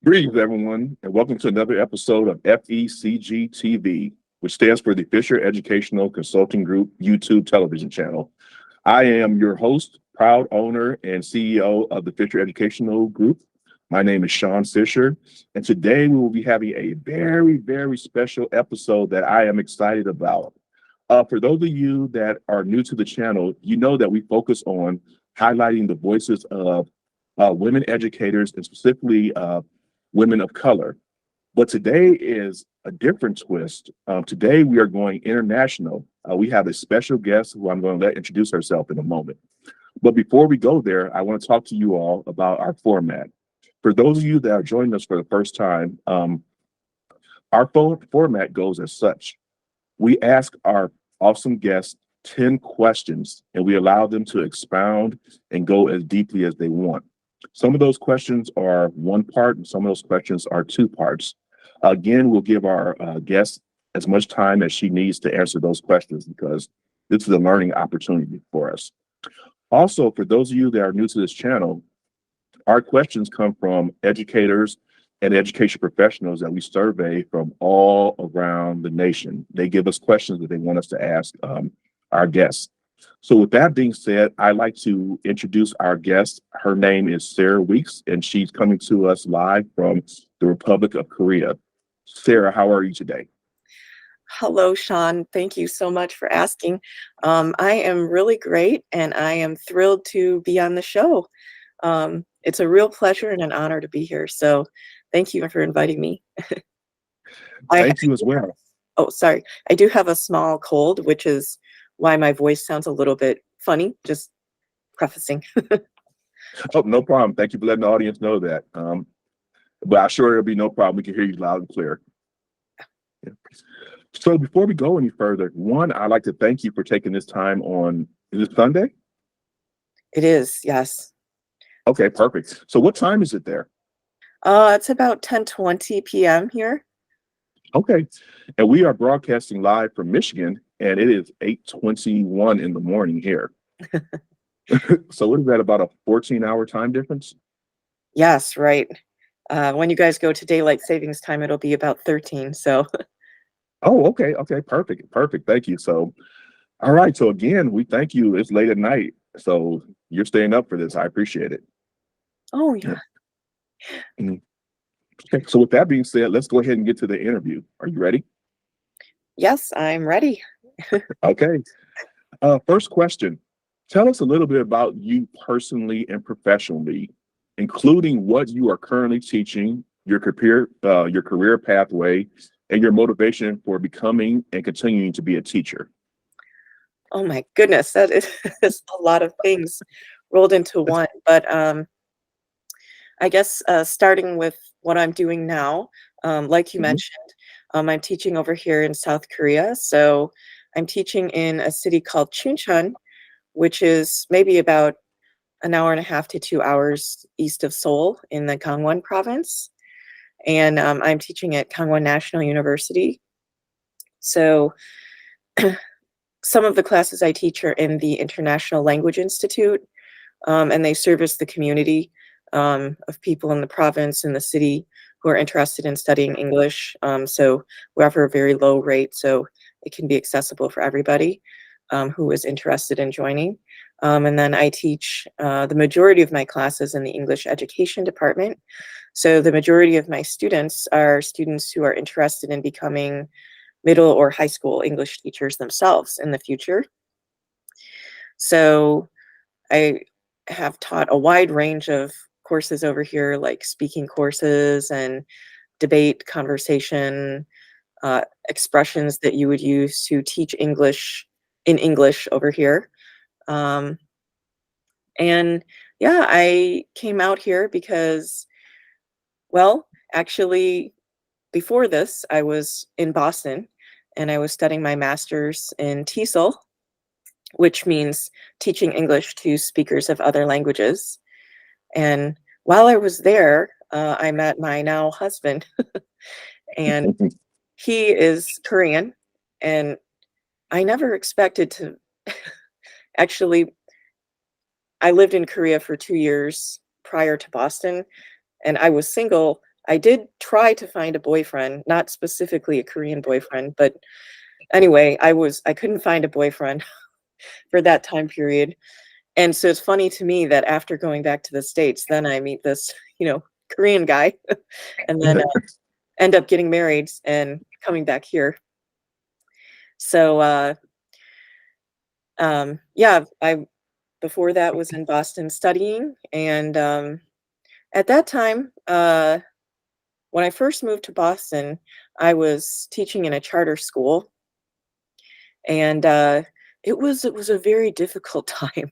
Greetings, everyone, and welcome to another episode of FECGTV, which stands for the Fisher Educational Consulting Group YouTube television channel. I am your host, proud owner, and CEO of the Fisher Educational Group. My name is Sean Fisher, and today we will be having a very special episode that I am excited about. For those of you that are new to the channel, you know that we focus on highlighting the voices of women educators and specifically women of color. But today is a different twist. Today we are going international. We have a special guest who I'm going to let introduce herself in a moment. But before we go there, I want to talk to you all about our format. For those of you that are joining us for the first time, our format goes as such. We ask our awesome guests 10 questions and we allow them to expound and go as deeply as they want. Some of those questions are one part and some of those questions are two parts. Again, we'll give our guest as much time as she needs to answer those questions because this is a learning opportunity for us. Also, for those of you that are new to this channel, our questions come from educators and education professionals that we survey from all around the nation. They give us questions that they want us to ask our guests. So with that being said, I'd like to introduce our guest. Her name is Sarah Weeks, and she's coming to us live from the Republic of Korea. Sarah, how are you today? Hello, Sean. Thank you so much for asking. I am really great, and I am thrilled to be on the show. It's a real pleasure and an honor to be here. So thank you for inviting me. Thank you as well. Oh, sorry. I do have a small cold, which is why my voice sounds a little bit funny, just prefacing. Oh, no problem. Thank you for letting the audience know that. But I'm sure there'll be no problem. We can hear you loud and clear. Yeah. So before we go any further, one, I'd like to thank you for taking this time on, is it Sunday? It is, yes. Okay, perfect. So what time is it there? It's about 10:20 p.m. here. Okay. And we are broadcasting live from Michigan, and it is 8:21 in the morning here. So what is that, about a 14-hour time difference? Yes, right. When you guys go to daylight savings time, it'll be about 13. So, Oh, okay. Okay, perfect. Thank you. So, all right. So again, we thank you. It's late at night. So you're staying up for this. I appreciate it. oh Yeah. yeah. Mhm. Okay. So with that being said, let's go ahead and get to the interview. Are you ready? Yes, I'm ready. Okay. First question. Tell us a little bit about you personally and professionally, including what you are currently teaching, your career pathway, and your motivation for becoming and continuing to be a teacher. Oh my goodness, that is is a lot of things rolled into one. But I guess starting with what I'm doing now, like you Mhm. mentioned, I'm teaching over here in South Korea. So I'm teaching in a city called Chuncheon, which is maybe about an hour and a half to 2 hours east of Seoul in the Gangwon province. And I'm teaching at Gangwon National University. So some of the classes I teach are in the International Language Institute, and they service the community of people in the province and the city who are interested in studying English. So we offer a very low rate, so it can be accessible for everybody who is interested in joining. And then I teach the majority of my classes in the English education department. So the majority of my students are students who are interested in becoming middle or high school English teachers themselves in the future. So I have taught a wide range of courses over here, like speaking courses and debate, conversation, expressions that you would use to teach English in English over here. Um, and yeah, I came out here because, well, actually, before this, I was in Boston and I was studying my master's in TESOL, which means teaching English to speakers of other languages. And while I was there, I met my now husband, and he is Korean. And I never expected to actually, I lived in Korea for 2 years prior to Boston, and I was single I did try to find a boyfriend, not specifically a Korean boyfriend, but anyway, I couldn't find a boyfriend for that time period. And so it's funny to me that after going back to the States, then I meet this, Korean guy and then end up getting married and coming back here. So yeah, I before that was in Boston studying, and at that time, when I first moved to Boston, I was teaching in a charter school, and it was a very difficult time.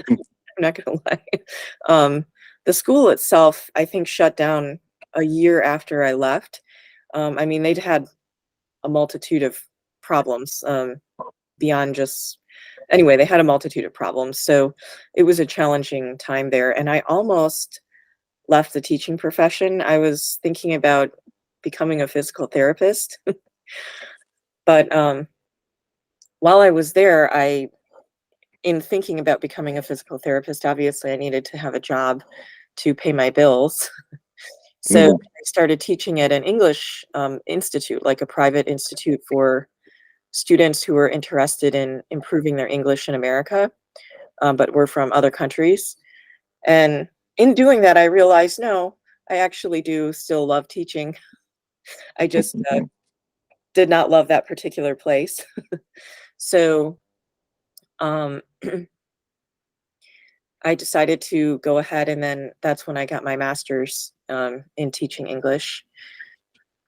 I'm not gonna lie. The school itself, I think, shut down a year after I left. I mean, they'd had a multitude of problems, beyond just anyway, they had a multitude of problems, so it was a challenging time there, and I almost left the teaching profession. I was thinking about becoming a physical therapist, but, while I was there, in thinking about becoming a physical therapist, obviously, I needed to have a job to pay my bills. So Mhm. I started teaching at an English, institute, like a private institute for students who are interested in improving their English in America, but were from other countries. And in doing that, I realized, no, I actually do still love teaching. I just did not love that particular place. So um, I decided to go ahead, and then that's when I got my master's in teaching English.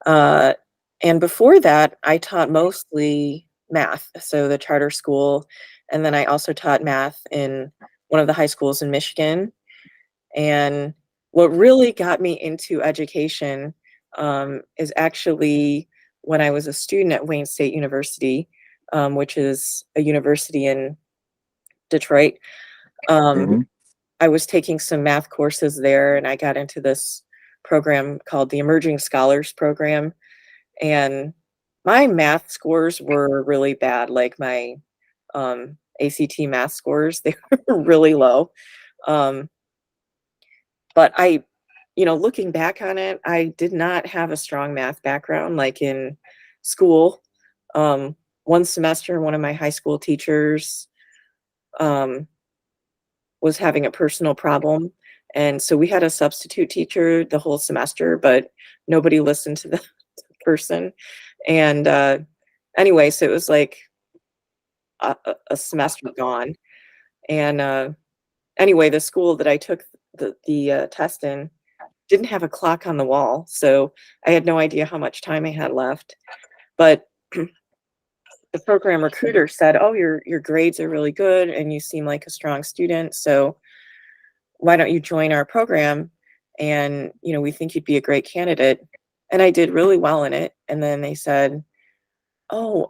Uh, and before that, I taught mostly math, so the charter school, and then I also taught math in one of the high schools in Michigan. And what really got me into education is actually when I was a student at Wayne State University, which is a university in Detroit. Um, Mhm. I was taking some math courses there, and I got into this program called the Emerging Scholars Program. And my math scores were really bad, like my ACT math scores, they were really low. Um, but looking back on it, I did not have a strong math background like in school. Um, one semester, one of my high school teachers um, was having a personal problem. And so we had a substitute teacher the whole semester, but nobody listened to the person. And anyway, so it was like a semester gone. And anyway, the school that I took the test in didn't have a clock on the wall, so I had no idea how much time I had left. But the program recruiter said, "Oh, your grades are really good, and you seem like a strong student. So why don't you join our program? And we think you'd be a great candidate." And I did really well in it. And then they said, "Oh,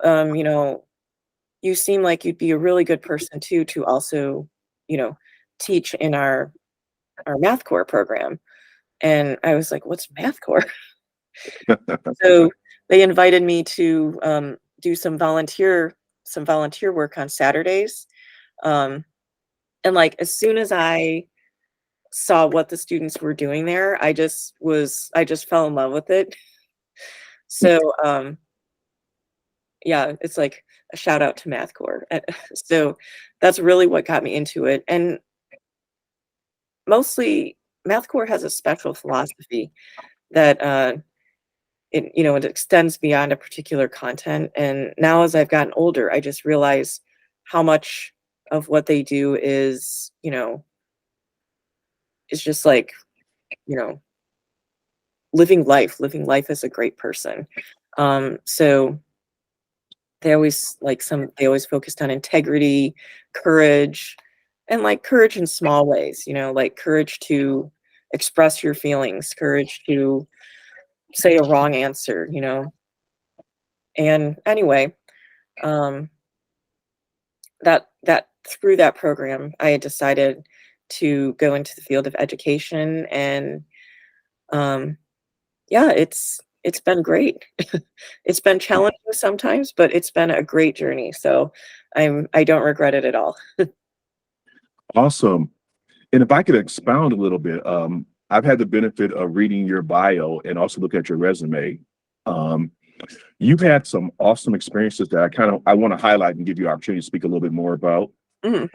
you seem like you'd be a really good person too to also, you know, teach in our math core program." And I was like, "What's math core?" So they invited me to do some volunteer work on Saturdays. Um, and like as soon as I saw what the students were doing there, I just fell in love with it. So yeah, it's like a shout out to math core. So that's really what got me into it. And mostly math core has a special philosophy that it extends beyond a particular content. And now as I've gotten older, I just realize how much of what they do is just like, you know, living life as a great person. So they always focused on integrity, courage, and like courage in small ways, like courage to express your feelings, courage to say a wrong answer. And anyway, um, that through that program, I had decided to go into the field of education, and um, yeah, it's been great. It's been challenging sometimes, but it's been a great journey. So I don't regret it at all. Awesome. And if I could expound a little bit, I've had the benefit of reading your bio and also look at your resume. Um, you've had some awesome experiences that I want to highlight and give you an opportunity to speak a little bit more about. Hmm.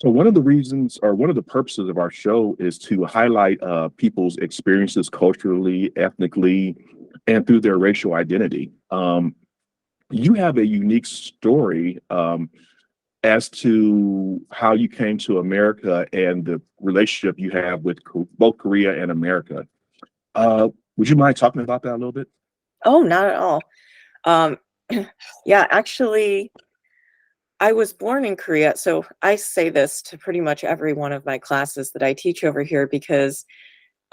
So one of the reasons or one of the purposes of our show is to highlight people's experiences culturally, ethnically, and through their racial identity. You have a unique story as to how you came to America and the relationship you have with both Korea and America. Uh, would you mind talking about that a little bit? Oh, not at all. Um, yeah, actually, I was born in Korea. So I say this to pretty much every one of my classes that I teach over here because,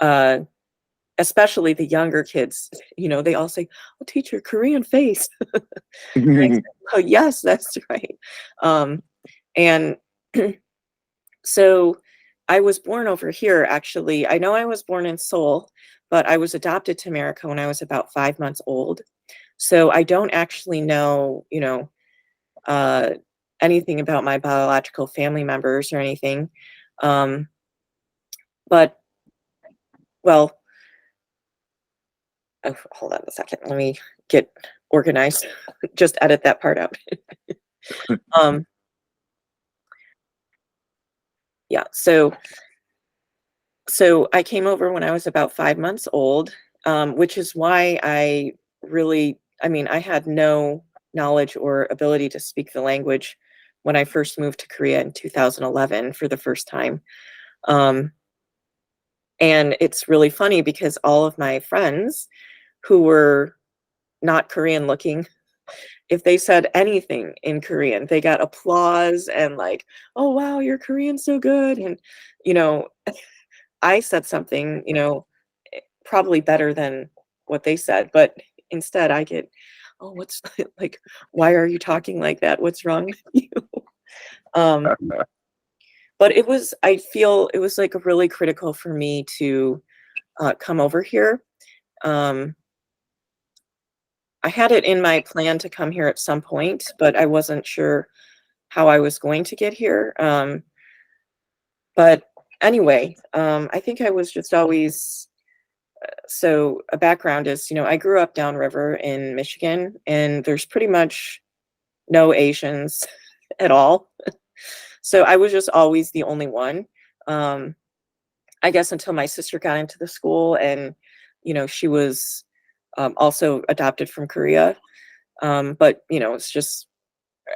uh, especially the younger kids, they all say, "Oh, teacher, Korean face." And I say, "Oh, yes, that's right." Um, and so I was born over here, actually. I know I was born in Seoul, but I was adopted to America when I was about 5 months old. So I don't actually know, uh, anything about my biological family members or anything. Um, but, well, oh, hold on a second. Let me get organized. Just edit that part out. Um, yeah. So I came over when I was about 5 months old, which is why I mean, I had no knowledge or ability to speak the language when I first moved to Korea in 2011 for the first time. Um, and it's really funny because all of my friends who were not Korean looking, if they said anything in Korean, they got applause and like, "Oh wow, your Korean's so good." And you know, I said something, probably better than what they said, but instead I get, "Oh, what's like, why are you talking like that? What's wrong with you?" Um, but I feel it was like really critical for me to come over here. Um, I had it in my plan to come here at some point, but I wasn't sure how I was going to get here. But anyway, I think I was just always so a background is, I grew up downriver in Michigan, and there's pretty much no Asians at all. So I was just always the only one. Um, I guess until my sister got into the school, and she was also adopted from Korea. But it's just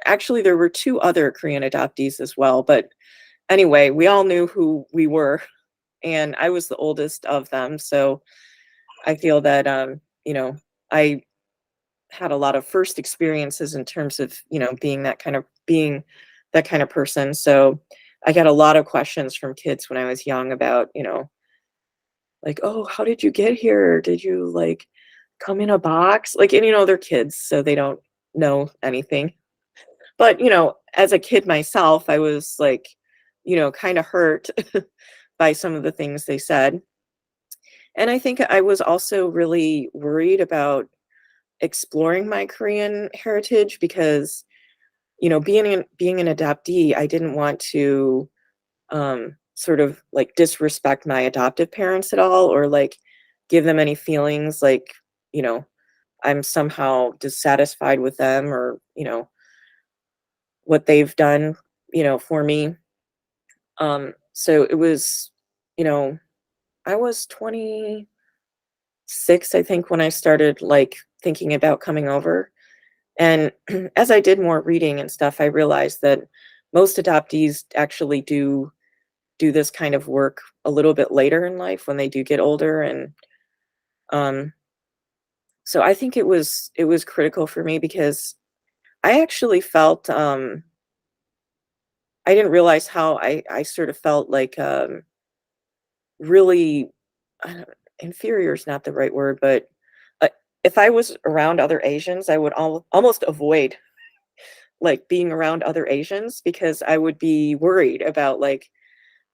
actually there were two other Korean adoptees as well. But anyway, we all knew who we were, and I was the oldest of them. So I feel that I had a lot of first experiences in terms of, being that kind of person. So I got a lot of questions from kids when I was young about, like, "Oh, how did you get here? Did you like come in a box?" Like, and they're kids, so they don't know anything. But, as a kid myself, I was like, kind of hurt by some of the things they said. And I think I was also really worried about exploring my Korean heritage because, being an adoptee, I didn't want to sort of like disrespect my adoptive parents at all, or like give them any feelings like, you know, I'm somehow dissatisfied with them, or, what they've done, for me. So it was, you know, I was 26, I think, when I started like thinking about coming over. And as I did more reading and stuff, I realized that most adoptees actually do this kind of work a little bit later in life when they do get older. And um so I think it was critical for me because I actually felt I didn't realize how I sort of felt like really I don't, inferior is not the right word, but uh, if I was around other Asians, I would almost avoid like being around other Asians because I would be worried about like,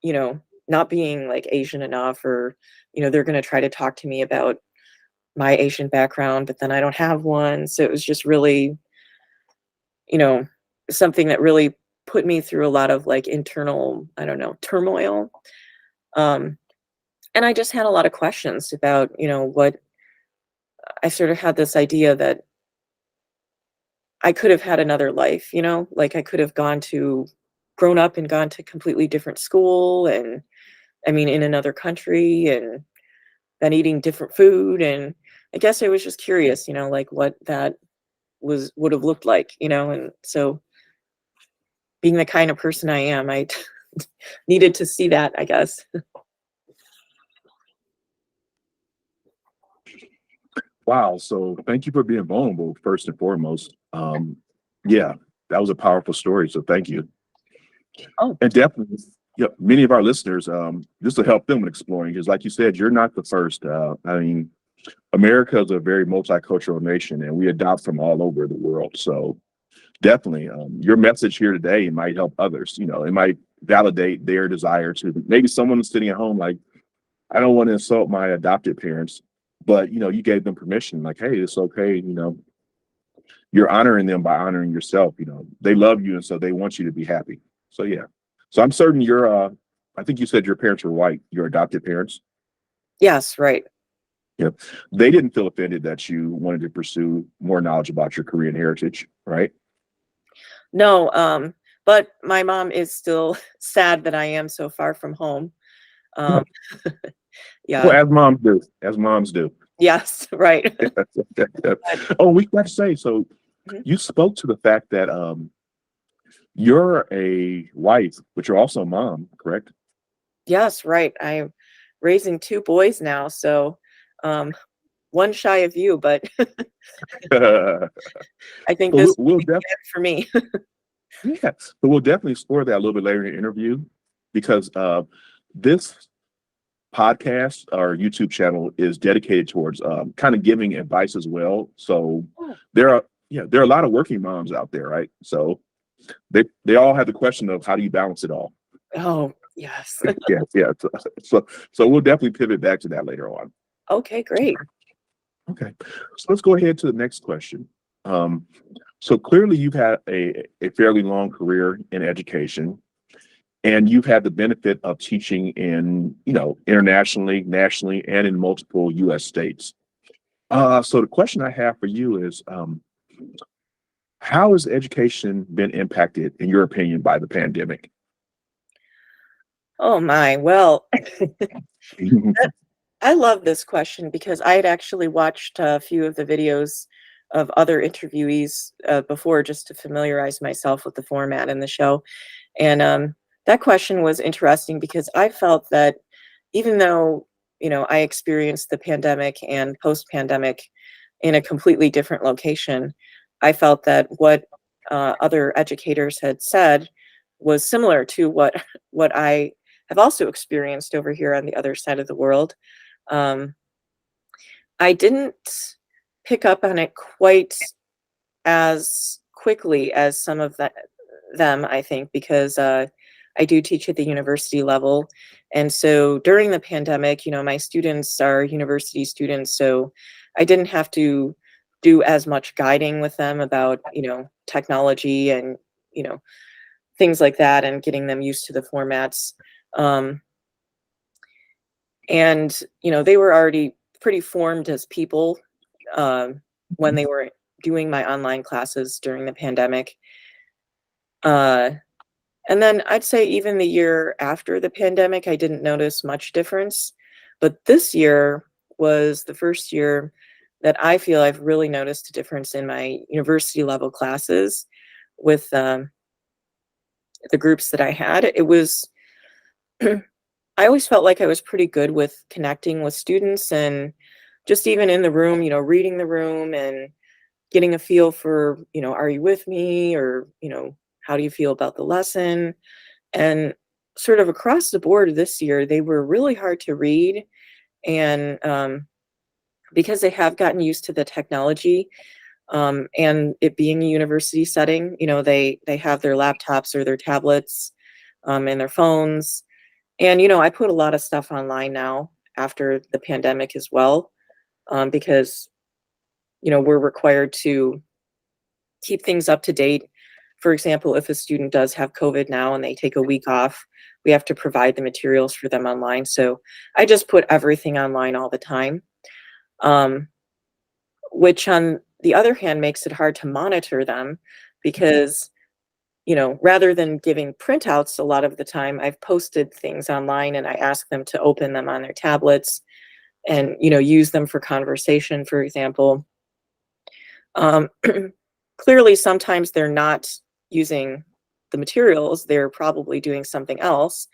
you know, not being like Asian enough, or, they're going to try to talk to me about my Asian background, but then I don't have one. So it was just really, you know, something that really put me through a lot of like internal, I don't know, turmoil. Um, And I just had a lot of questions about, what I sort of had this idea that I could have had another life, like I could have grown up and gone to completely different school, and I mean, in another country, and been eating different food. And I guess I was just curious, like what that would have looked like, and so being the kind of person I am, I needed to see that, I guess. Wow. So thank you for being vulnerable, first and foremost. Yeah, that was a powerful story. So thank you. Oh, And definitely, yeah, many of our listeners, this will help them in exploring because, like you said, you're not the first. I mean, America is a very multicultural nation, and we adopt from all over the world. So definitely, your message here today might help others. It might validate their desire to maybe someone is sitting at home like, I don't want to insult my adopted parents, but you gave them permission. Like, hey, it's okay. You're honoring them by honoring yourself. They love you, and so they want you to be happy. So yeah. So I'm certain you're. I think you said your parents were white. Your adopted parents. yes, right. Yep. They didn't feel offended that you wanted to pursue more knowledge about your Korean heritage, right? No, but my mom is still sad that I am so far from home. Yeah. Um, Well, yeah, as moms do. As moms do. yes, right. But, Oh, we got to say. So mhm. you spoke to the fact that you're a wife, but you're also a mom, correct? Yes, right. I'm raising two boys now, so um, one shy of you, but so I think we'll, this will we'll be def- good for me. yeah, so we'll definitely explore that a little bit later in the interview because this podcast our YouTube channel is dedicated towards kind of giving advice as well. So Oh, there are a lot of working moms out there, right? So they all have the question of how do you balance it all? oh, yes. Yeah, yeah. So we'll definitely pivot back to that later on. Okay, great. Okay, so let's go ahead to the next question. Um, so clearly you've had a fairly long career in education, and you've had the benefit of teaching in, internationally, nationally, and in multiple U.S. states. So the question I have for you is, how has education been impacted, in your opinion, by the pandemic? Oh my. Well, I love this question because I had actually watched a few of the videos of other interviewees before just to familiarize myself with the format and the show. And that question was interesting because I felt that even though, I experienced the pandemic and post-pandemic in a completely different location, I felt that what other educators had said was similar to what I have also experienced over here on the other side of the world. Um, I didn't pick up on it quite as quickly as some of them, I think, because I do teach at the university level. And so during the pandemic, my students are university students, so I didn't have to do as much guiding with them about, technology and, you know, things like that and getting them used to the formats. Um, and, they were already pretty formed as people when they were doing my online classes during the pandemic. Uh, And then I'd say even the year after the pandemic, I didn't notice much difference. But this year was the first year that I feel I've really noticed a difference in my university level classes with the groups that I had. It was, I always felt like I was pretty good with connecting with students and just even in the room, reading the room and getting a feel for, are you with me? Or, how do you feel about the lesson? And sort of across the board this year, they were really hard to read. And because they have gotten used to the technology and it being a university setting, they have their laptops or their tablets and their phones. And, I put a lot of stuff online now after the pandemic as well because, we're required to keep things up to date for example, if a student does have COVID now and they take a week off, we have to provide the materials for them online. So I just put everything online all the time, which on the other hand makes it hard to monitor them because, rather than giving printouts a lot of the time, I've posted things online and I ask them to open them on their tablets and, use them for conversation, for example. Um, Clearly, sometimes they're not using the materials, they're probably doing something else.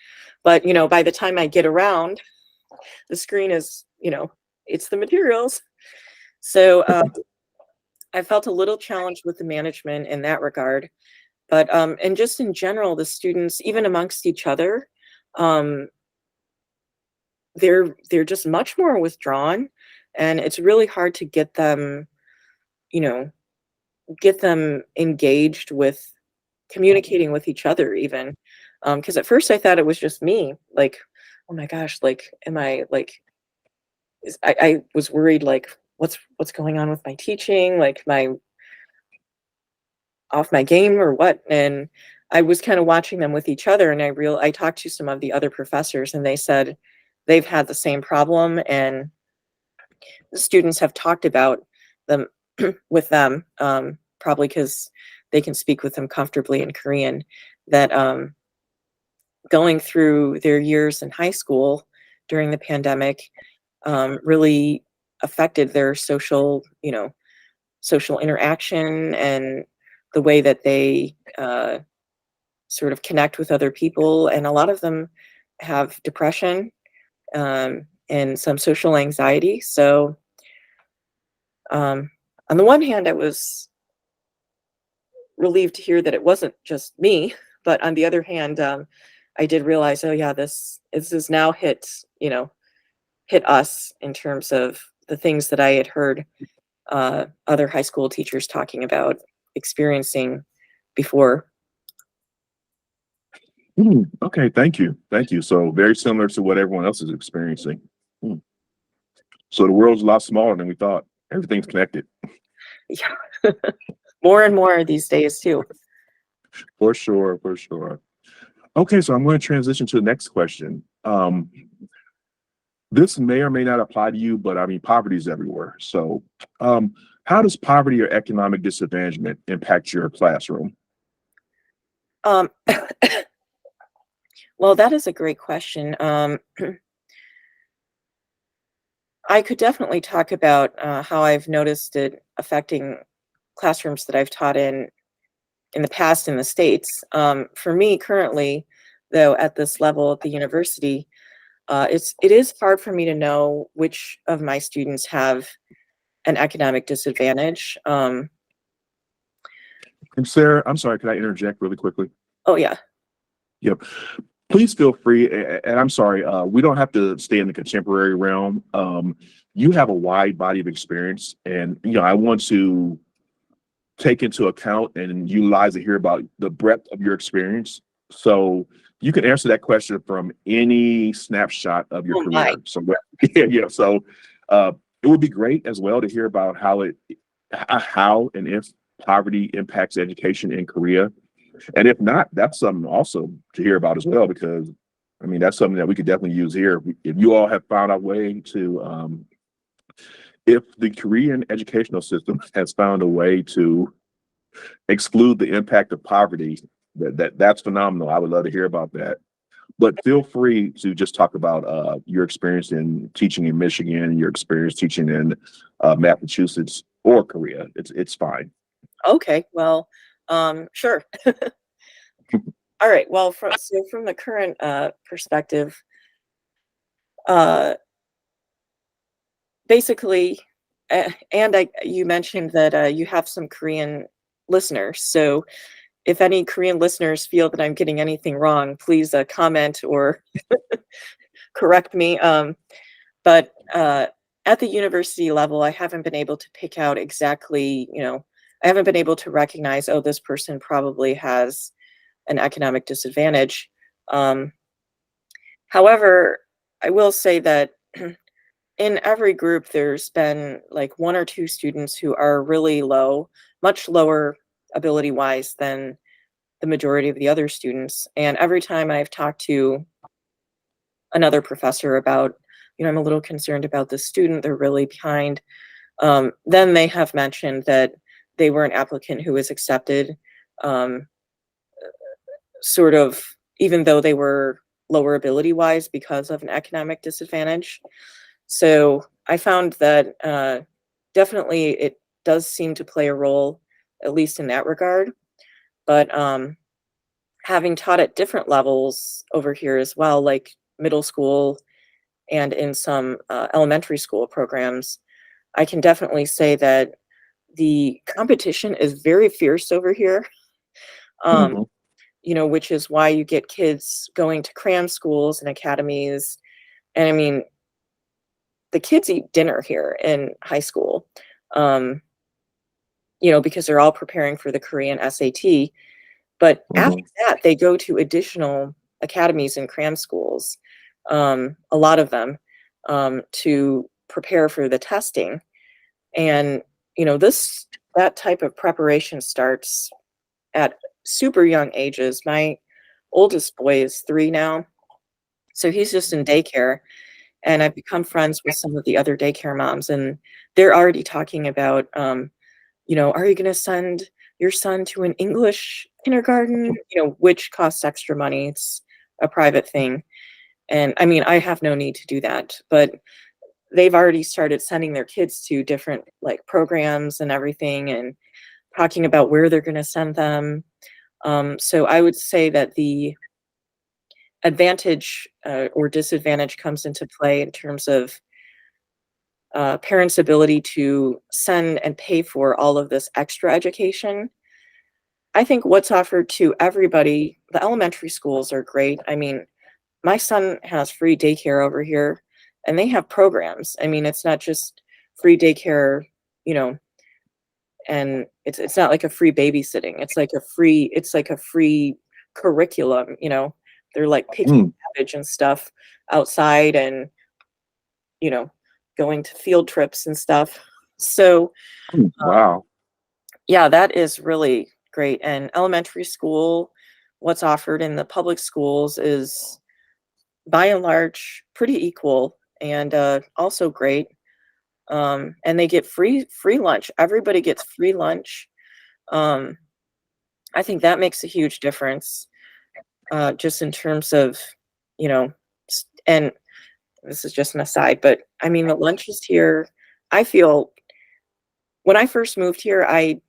But, by the time I get around, the screen is, it's the materials. So I felt a little challenged with the management in that regard. But and just in general, the students, even amongst each other, um, they're just much more withdrawn, and it's really hard to you know, get them engaged with communicating with each other even. Because at first I thought it was just me, like, oh my gosh, like, am I like, I was worried, like, what's going on with my teaching, like, my off my game or what? And I was kind of watching them with each other, and I talked to some of the other professors, and they said they've had the same problem, and the students have talked about them with them, probably because they can speak with them comfortably in Korean, that going through their years in high school during the pandemic really affected their social interaction and the way that they sort of connect with other people. And a lot of them have depression and some social anxiety. So on the one hand, I was relieved to hear that it wasn't just me, but on the other hand, I did realize, oh yeah, this is now hit us in terms of the things that I had heard other high school teachers talking about experiencing before. Okay, thank you. Thank you. So very similar to what everyone else is experiencing. Hmm. So the world's a lot smaller than we thought. Everything's connected. Yeah, more and more these days too. For sure, for sure. Okay, so I'm going to transition to the next question. This may or may not apply to you, but I mean, poverty is everywhere. So how does poverty or economic disadvantagement impact your classroom? Um, well, that is a great question. I could definitely talk about how I've noticed it affecting classrooms that I've taught in the past in the States. For me currently, though, at this level at the university, it is hard for me to know which of my students have an economic disadvantage. And Sarah, I'm sorry, can I interject really quickly? Oh yeah. Yep. Please feel free, and I'm sorry, we don't have to stay in the contemporary realm. You have a wide body of experience, and I want to take into account and utilize and hear about the breadth of your experience. So you can answer that question from any snapshot of your Oh my. career. So yeah. So it would be great as well to hear about how and if poverty impacts education in Korea. And if not, that's something also to hear about as well, because I mean, that's something that we could definitely use here. If you all have found a way to, if the Korean educational system has found a way to exclude the impact of poverty, that's phenomenal. I would love to hear about that. But feel free to just talk about your experience in teaching in Michigan, your experience teaching in Massachusetts or Korea. It's fine. Okay. Well, sure. All right. Well, from the current perspective, uh, basically, and you mentioned that you have some Korean listeners. So if any Korean listeners feel that I'm getting anything wrong, please comment or correct me. But at the university level, I haven't been able to pick out exactly, I haven't been able to recognize, oh, this person probably has an economic disadvantage. However, I will say that in every group, there's been like one or two students who are really low, much lower ability wise than the majority of the other students. And every time I've talked to another professor about, I'm a little concerned about this student, they're really behind, then they have mentioned that they were an applicant who was accepted, sort of, even though they were lower ability wise because of an economic disadvantage. So I found that definitely it does seem to play a role, at least in that regard. But having taught at different levels over here as well, like middle school and in some elementary school programs, I can definitely say that the competition is very fierce over here. Mhm. Which is why you get kids going to cram schools and academies. And I mean, the kids eat dinner here in high school, um, because they're all preparing for the Korean SAT. But after Mhm. that, they go to additional academies and cram schools, a lot of them, to prepare for the testing. And, that type of preparation starts at super young ages. My oldest boy is 3 now, so he's just in daycare, and I've become friends with some of the other daycare moms, and they're already talking about, "Are you gonna send your son to an English kindergarten?" Which costs extra money. It's a private thing, and, I mean, I have no need to do that, but they've already started sending their kids to different, like, programs and everything, and talking about where they're gonna send them. So I would say that the advantage or disadvantage comes into play in terms of parents' ability to send and pay for all of this extra education. I think what's offered to everybody, the elementary schools are great. I mean, my son has free daycare over here, and they have programs. I mean, it's not just free daycare, you know, and it's not like a free babysitting. It's like a free curriculum. They're like picking Mm. cabbage and stuff outside, and you know going to field trips and stuff. So Mm. Wow. yeah, that is really great. And elementary school, what's offered in the public schools is by and large pretty equal, and also great. And they get free lunch. Everybody gets free lunch. um, I think that makes a huge difference, just in terms of, and this is just an aside, but I mean, the lunches here, I feel when I first moved here, I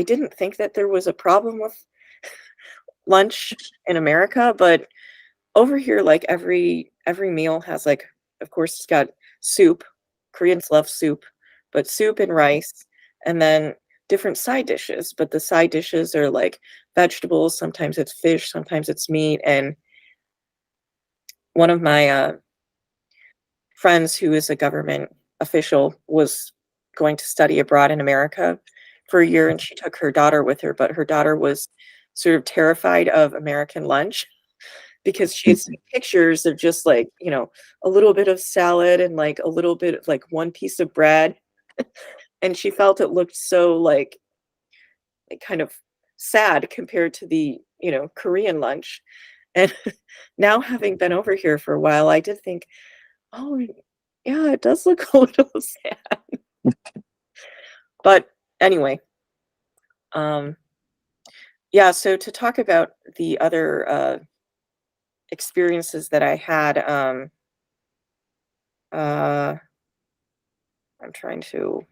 didn't think that there was a problem with lunch in America, but over here, like every meal has, like, of course, it's got soup. Koreans love soup, but soup and rice, and then different side dishes. But the side dishes are like vegetables. Sometimes it's fish. Sometimes it's meat. And one of my friends, who is a government official, was going to study abroad in America for a year, and she took her daughter with her. But her daughter was sort of terrified of American lunch because she had seen pictures of just, like, a little bit of salad and, like, a little bit of, like, one piece of bread, and she felt it looked so, like, kind of sad compared to the, Korean lunch. And now, having been over here for a while, I did think, "Oh, yeah, it does look a little sad." But anyway, um, yeah, so to talk about the other, experiences that I had, uh, I'm trying to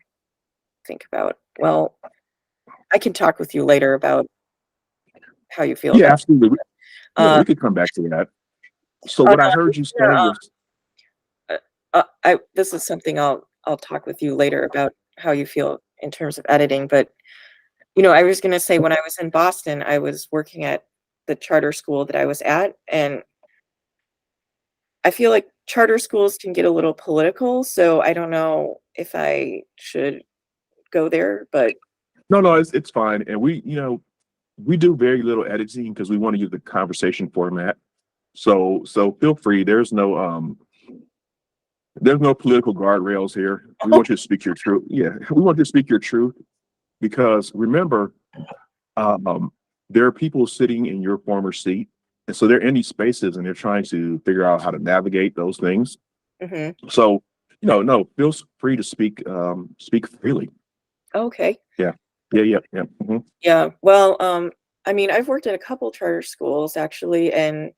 think about, well, I can talk with you later about how you feel Yeah, about absolutely. Yeah, uh, we could come back to that. So oh, what no, I I was heard you say gonna, was, I this is something I'll talk with you later about how you feel in terms of editing, but, I was gonna say when I was in Boston, I was working at the charter school that I was at, and I feel like charter schools can get a little political, so I don't know if I should go there, but no, no, it's fine. And we do very little editing because we want to use the conversation format. So feel free. There's no political guardrails here. We want you to speak your truth. Yeah, we want you to speak your truth because remember, um, there are people sitting in your former seat, and so they're in these spaces and they're trying to figure out how to navigate those things. So, no, feel free to speak freely. Okay. Yeah. Mhm. Yeah. Well, I mean, I've worked at a couple charter schools actually, and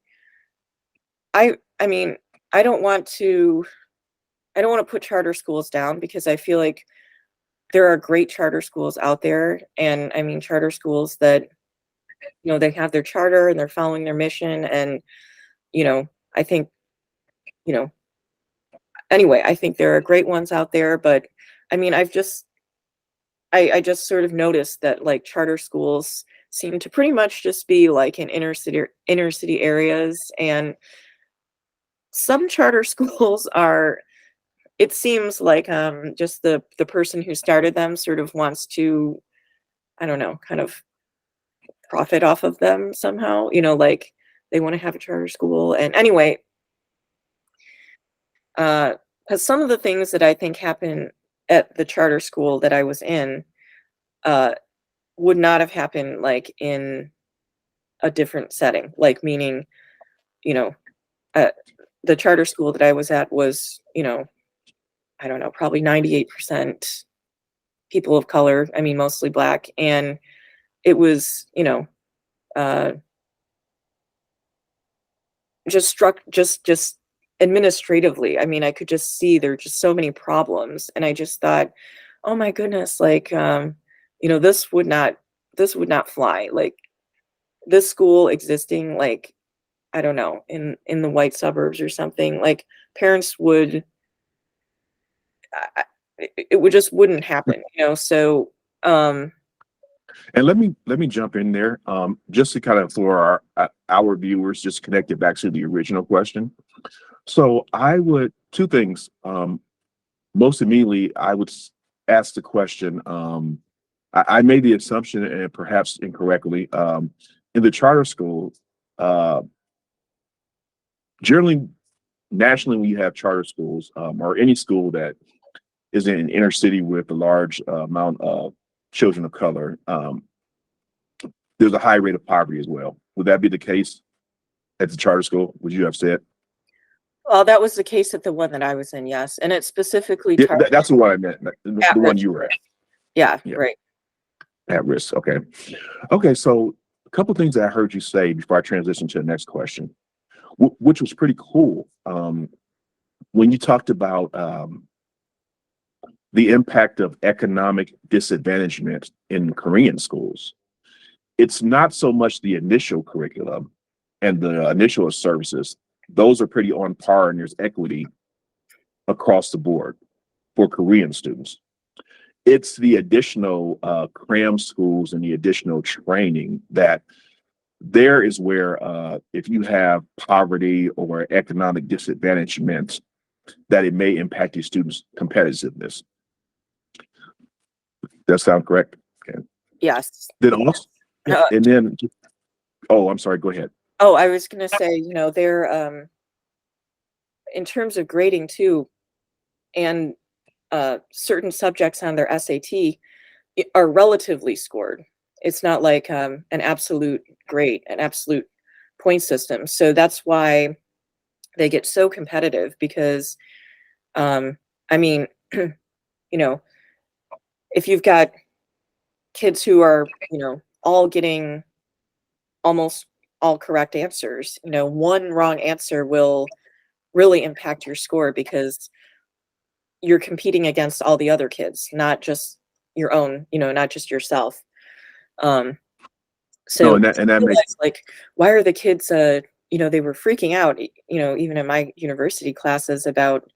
I mean, I don't want to I don't want to put charter schools down because I feel like there are great charter schools out there, and I mean charter schools that, they have their charter and they're following their mission, and you know, I think, you know, anyway, I think there are great ones out there, but I mean, I just sort of noticed that like charter schools seem to pretty much just be like in inner city areas, and some charter schools are, it seems like just the person who started them sort of wants to, I don't know, kind of profit off of them somehow, like they want to have a charter school. And anyway, because some of the things that I think happen at the charter school that I was in uh, would not have happened like in a different setting. Like meaning, you know, uh, the charter school that I was at was, I don't know, probably 98% people of color. I mean, mostly black, and it was, uh, just administratively. I mean, I could just see there were just so many problems, and I just thought, oh my goodness, like, this would not fly. Like this school existing, like, I don't know, in the white suburbs or something, like parents would, it would just wouldn't happen, so um And let me jump in there, just to kind of for our viewers, just connect it back to the original question. So I would two things. Most immediately, I would ask the question. I made the assumption, and perhaps incorrectly, in the charter school, uh, generally nationally, when you have charter schools, or any school that is in an inner city with a large amount of children of color, there's a high rate of poverty as well. Would that be the case at the charter school? Would you have said? well, that was the case at the one that I was in, yes, and it specifically Yeah, targeted that's what I meant. The one at-risk. you were at. Yeah, Yeah, right. at risk. Okay. Okay. So a couple of things that I heard you say before I transition to the next question, which was pretty cool. When you talked about the impact of economic disadvantagement in Korean schools, it's not so much the initial curriculum and the initial services. Those are pretty on par, and there's equity across the board for Korean students. It's the additional cram schools and the additional training that there is where if you have poverty or economic disadvantagement, that it may impact your students' competitiveness. That sound correct? Okay. Yes. Then also, yeah, Uh, and then, oh, I'm sorry. Go ahead. oh, I was gonna say, they're in terms of grading too, and certain subjects on their SAT are relatively scored. It's not like an absolute grade, an absolute point system. So that's why they get so competitive because, I mean, you know, if you've got kids who are, all getting almost all correct answers, one wrong answer will really impact your score because you're competing against all the other kids, not just your own, not just yourself. Um, No, so and that makes realize, like, why are the kids, they were freaking out, even in my university classes about,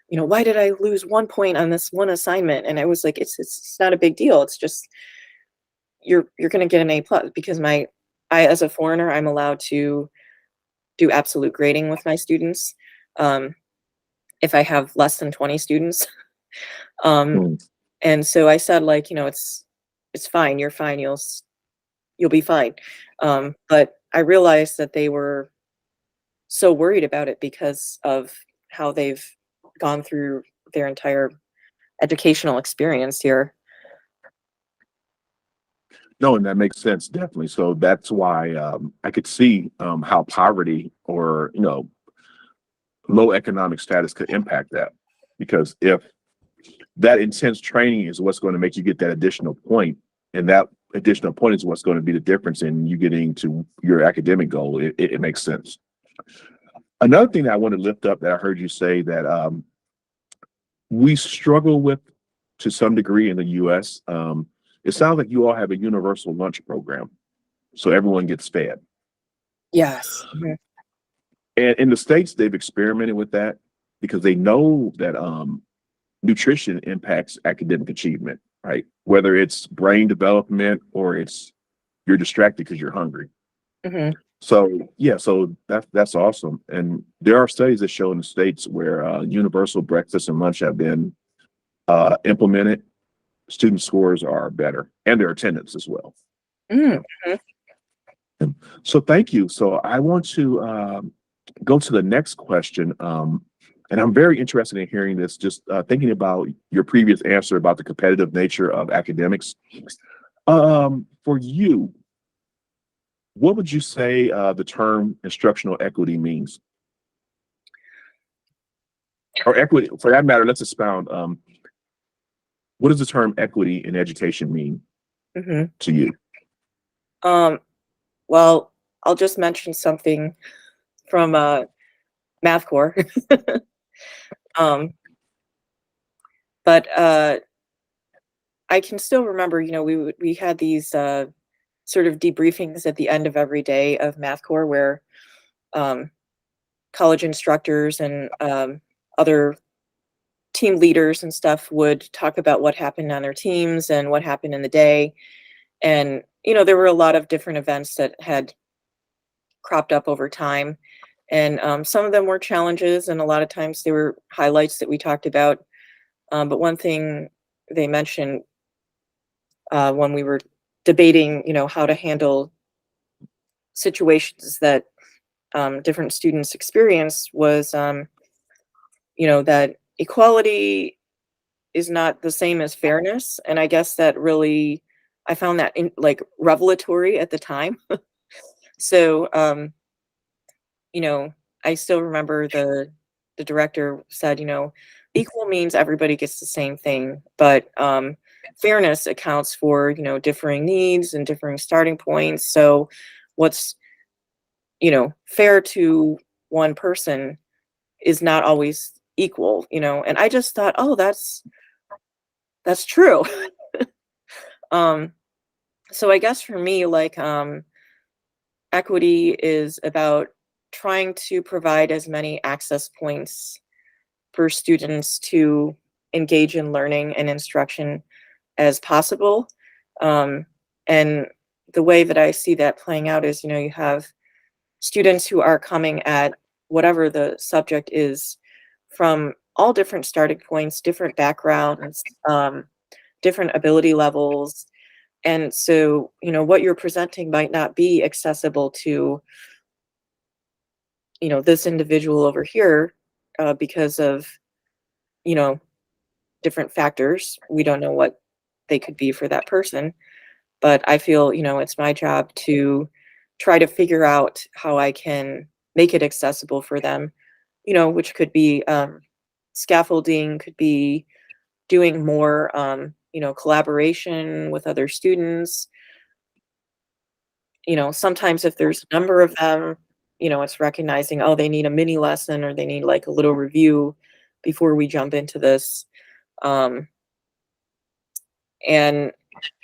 why did I lose 1 point on this one assignment? And I was like, it's not a big deal. It's just, you're going to get an A+ because as a foreigner, I'm allowed to do absolute grading with my students. If I have less than 20 students. Um, hmm. and so I said, like, it's fine. You're fine. You'll be fine. But I realized that they were so worried about it because of how they've gone through their entire educational experience here. No, and that makes sense, definitely. So that's why I could see how poverty or, low economic status could impact that. Because if that intense training is what's going to make you get that additional point, and that additional point is what's going to be the difference in you getting to your academic goal, it makes sense. Another thing that I want to lift up that I heard you say that we struggle with to some degree in the US. It sounds like you all have a universal lunch program, so everyone gets fed. Yes. Mhm. And in the States, they've experimented with that because they know that nutrition impacts academic achievement, right? Whether it's brain development or it's you're distracted because you're hungry. Mhm. So yeah, so that's awesome. And there are studies that show in the States where universal breakfast and lunch have been implemented. Student scores are better and their attendance as well. Mm, mhm. So thank you. So I want to go to the next question. And I'm very interested in hearing this, just thinking about your previous answer about the competitive nature of academics. For you, what would you say the term instructional equity means? Or equity, for that matter, let's expound. What does the term equity in education mean Mhm. to you? Um, well, I'll just mention something from math core. Um, but I can still remember, we had these sort of debriefings at the end of every day of math core where um, college instructors and other team leaders and stuff would talk about what happened on their teams and what happened in the day. And, there were a lot of different events that had cropped up over time. And some of them were challenges, and a lot of times they were highlights that we talked about. But one thing they mentioned when we were debating, how to handle situations that different students experience was, that equality is not the same as fairness. And I guess that really, I found that like revelatory at the time. So, you know, I still remember the director said, equal means everybody gets the same thing, but fairness accounts for, differing needs and differing starting points. So what's, fair to one person is not always equal, and I just thought, oh, that's true. um so I guess for me, like, equity is about trying to provide as many access points for students to engage in learning and instruction as possible. Um, and the way that I see that playing out is, you have students who are coming at whatever the subject is from all different starting points, different backgrounds, different ability levels. And so, what you're presenting might not be accessible to, this individual over here because of, you know, different factors. We don't know what they could be for that person. But I feel, it's my job to try to figure out how I can make it accessible for them, which could be scaffolding, could be doing more, collaboration with other students. Sometimes if there's a number of them, it's recognizing, oh, they need a mini lesson or they need like a little review before we jump into this. Um, and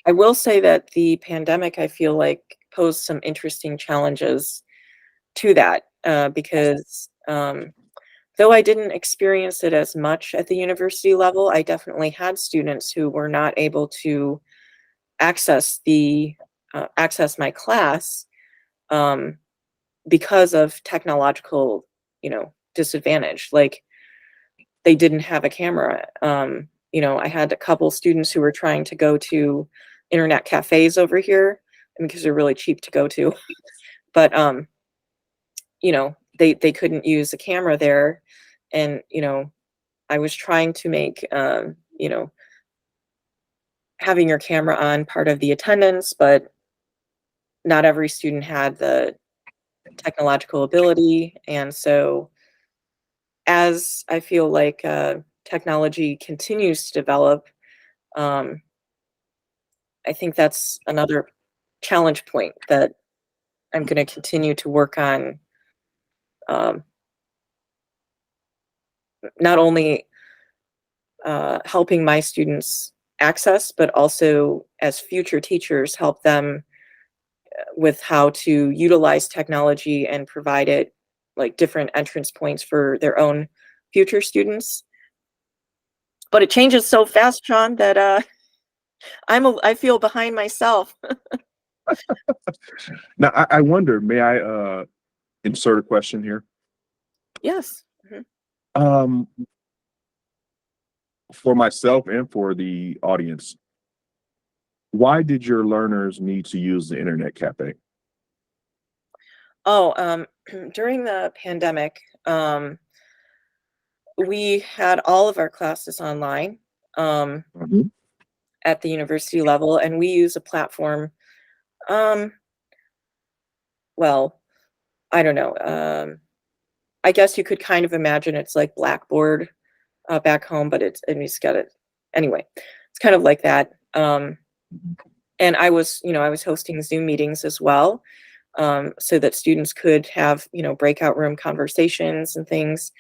I will say that the pandemic, I feel like, posed some interesting challenges to that because though I didn't experience it as much at the university level, I definitely had students who were not able to access my class um, because of technological, disadvantage. Like they didn't have a camera. I had a couple students who were trying to go to internet cafes over here because they're really cheap to go to, but they couldn't use a camera there, and I was trying to make having your camera on part of the attendance, but not every student had the technological ability. And so as I feel like technology continues to develop, um, I think that's another challenge point that I'm going to continue to work on, um, not only helping my students access, but also as future teachers, help them with how to utilize technology and provide it like different entrance points for their own future students. But it changes so fast, Sean, that I feel behind myself. Now, I wonder, may I insert a question here? Yes. Mhm. Um, for myself and for the audience, why did your learners need to use the internet cafe? Oh, during the pandemic, we had all of our classes online Mhm. at the university level, and we use a platform. Um, well, I don't know. I guess you could kind of imagine it's like Blackboard back home, but it's got it anyway. It's kind of like that. And I was hosting Zoom meetings as well, so that students could have breakout room conversations and things.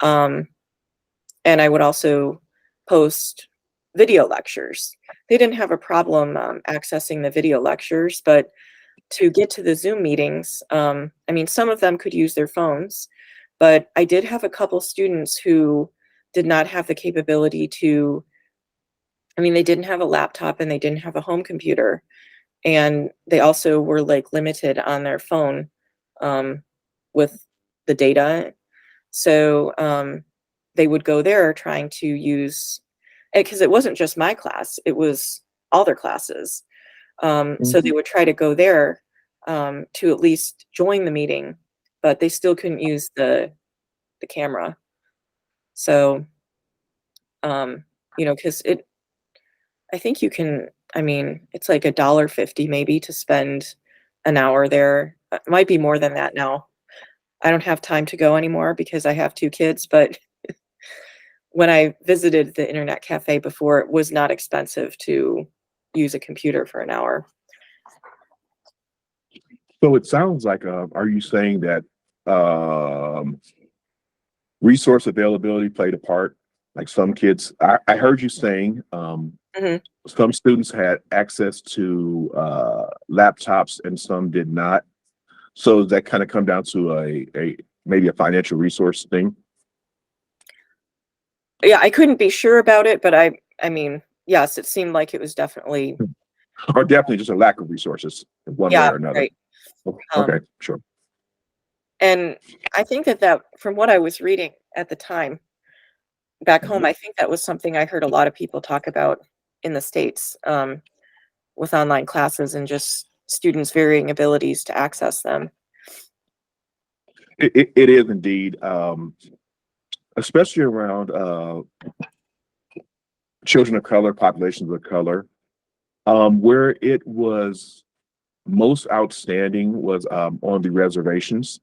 Um, and I would also post video lectures. They didn't have a problem accessing the video lectures, but to get to the Zoom meetings, I mean, some of them could use their phones, but I did have a couple students who did not have the capability to, I mean, they didn't have a laptop and they didn't have a home computer. And they also were like limited on their phone with the data. So they would go there trying to use, because it wasn't just my class, it was all their classes. So they Mhm. would try to go there to at least join the meeting, but they still couldn't use the camera. So, because I think you can, I mean, it's like $1.50 maybe to spend an hour there. It might be more than that now. I don't have time to go anymore because I have two kids, but when I visited the internet cafe before, it was not expensive to use a computer for an hour. So it sounds like, are you saying that um, resource availability played a part? Like some kids, I heard you saying Mhm. some students had access to laptops and some did not. So does that kind of come down to a maybe a financial resource thing, Yeah, I couldn't be sure about it, but I mean, yes, it seemed like it was definitely, or definitely just a lack of resources in one way yeah, or another? right. Okay, Um, sure. and I think that from what I was reading at the time back home, Mhm. I think that was something I heard a lot of people talk about in the States, with online classes and just students' varying abilities to access them. It is indeed, especially around children of color, populations of color. Where it was most outstanding was on the reservations.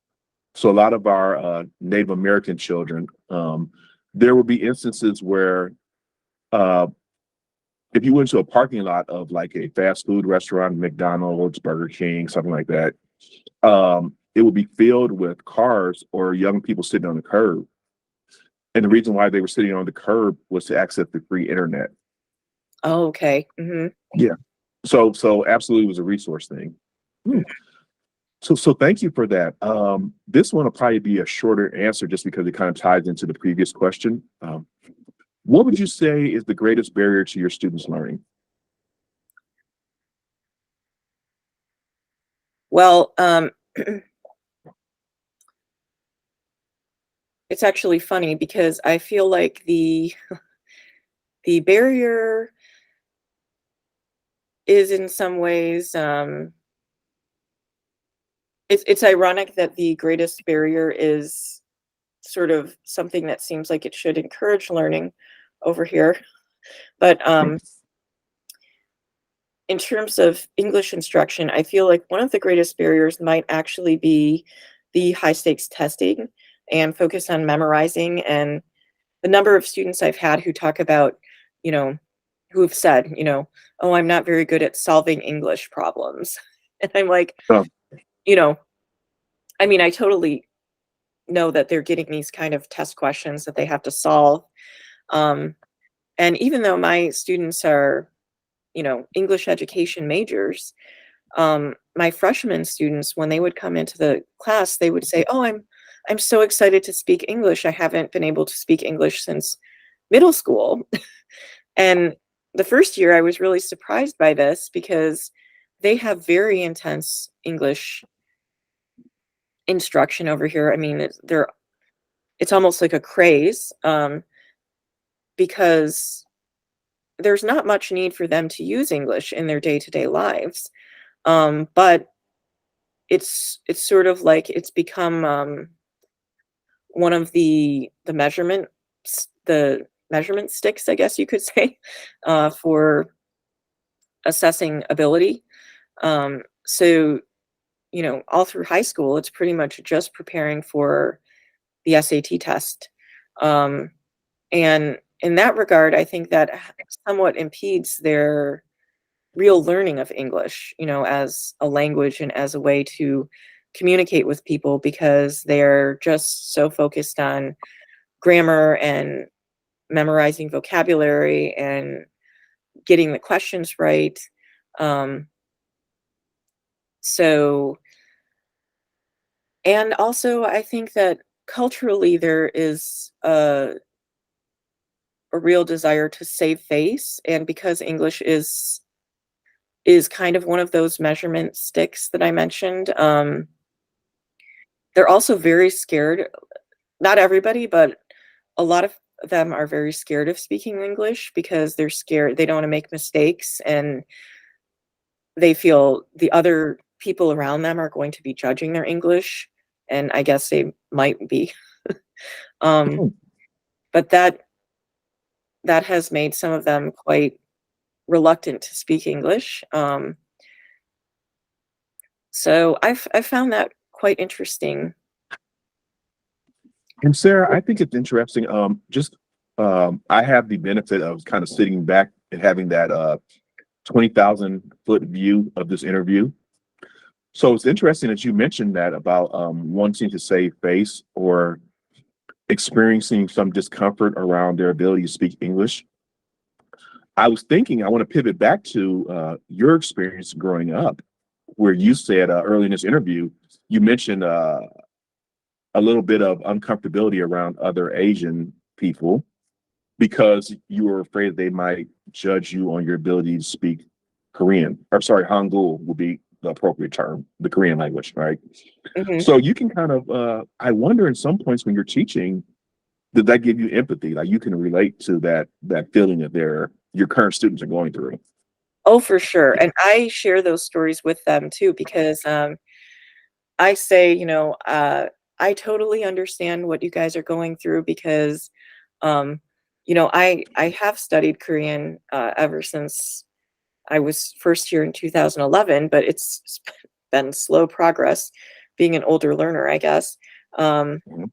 So a lot of our Native American children, there would be instances where uh, if you went to a parking lot of like a fast food restaurant, McDonald's, Burger King, something like that, it would be filled with cars or young people sitting on the curb. And the reason why they were sitting on the curb was to access the free internet. Oh, okay. Hmm. Yeah. So absolutely was a resource thing. Hmm. So thank you for that. This one will probably be a shorter answer just because it kind of ties into the previous question. What would you say is the greatest barrier to your students learning? Well, it's actually funny because I feel like the barrier is in some ways, it's ironic that the greatest barrier is sort of something that seems like it should encourage learning over here. But in terms of English instruction, I feel like one of the greatest barriers might actually be the high stakes testing and focus on memorizing. And the number of students I've had who talk about, you know, who've said, oh, I'm not very good at solving English problems. And I'm like, Oh, you know, I mean, I totally know that they're getting these kind of test questions that they have to solve. Um, and even though my students are, English education majors, my freshman students, when they would come into the class, they would say, "Oh, I'm so excited to speak English. I haven't been able to speak English since middle school." And the first year, I was really surprised by this because they have very intense English instruction over here. I mean, it's almost like a craze, because there's not much need for them to use English in their day-to-day lives. But it's sort of like it's become, one of the measurement sticks, I guess you could say, for assessing ability. So, all through high school, it's pretty much just preparing for the SAT test. Um, and in that regard, I think that somewhat impedes their real learning of English, as a language and as a way to communicate with people because they're just so focused on grammar and memorizing vocabulary and getting the questions right. Um, so, and also, I think that culturally there is a real desire to save face, and because English is kind of one of those measurement sticks that I mentioned. They're also very scared. Not everybody, but a lot of them are very scared of speaking English because they're scared. They don't want to make mistakes, and they feel the other people around them are going to be judging their English, and I guess they might be. Um, but that has made some of them quite reluctant to speak English. So I found that quite interesting. and Sarah, I think it's interesting. I have the benefit of kind of sitting back and having that 20,000-foot view of this interview. So it's interesting that you mentioned that about wanting to save face or experiencing some discomfort around their ability to speak English. I was thinking, I want to pivot back to your experience growing up, where you said early in this interview, you mentioned a little bit of uncomfortability around other Asian people because you were afraid they might judge you on your ability to speak Korean, or sorry, Hangul would be the appropriate term, the Korean language, right? Mhm. So you can kind of, I wonder in some points when you're teaching, did that give you empathy? Like you can relate to that feeling that your current students are going through. Oh, for sure, and I share those stories with them too because, I say, "I totally understand what you guys are going through because, um, I have studied Korean, ever since I was first here in 2011, but it's been slow progress being an older learner, I guess." Um, Mhm.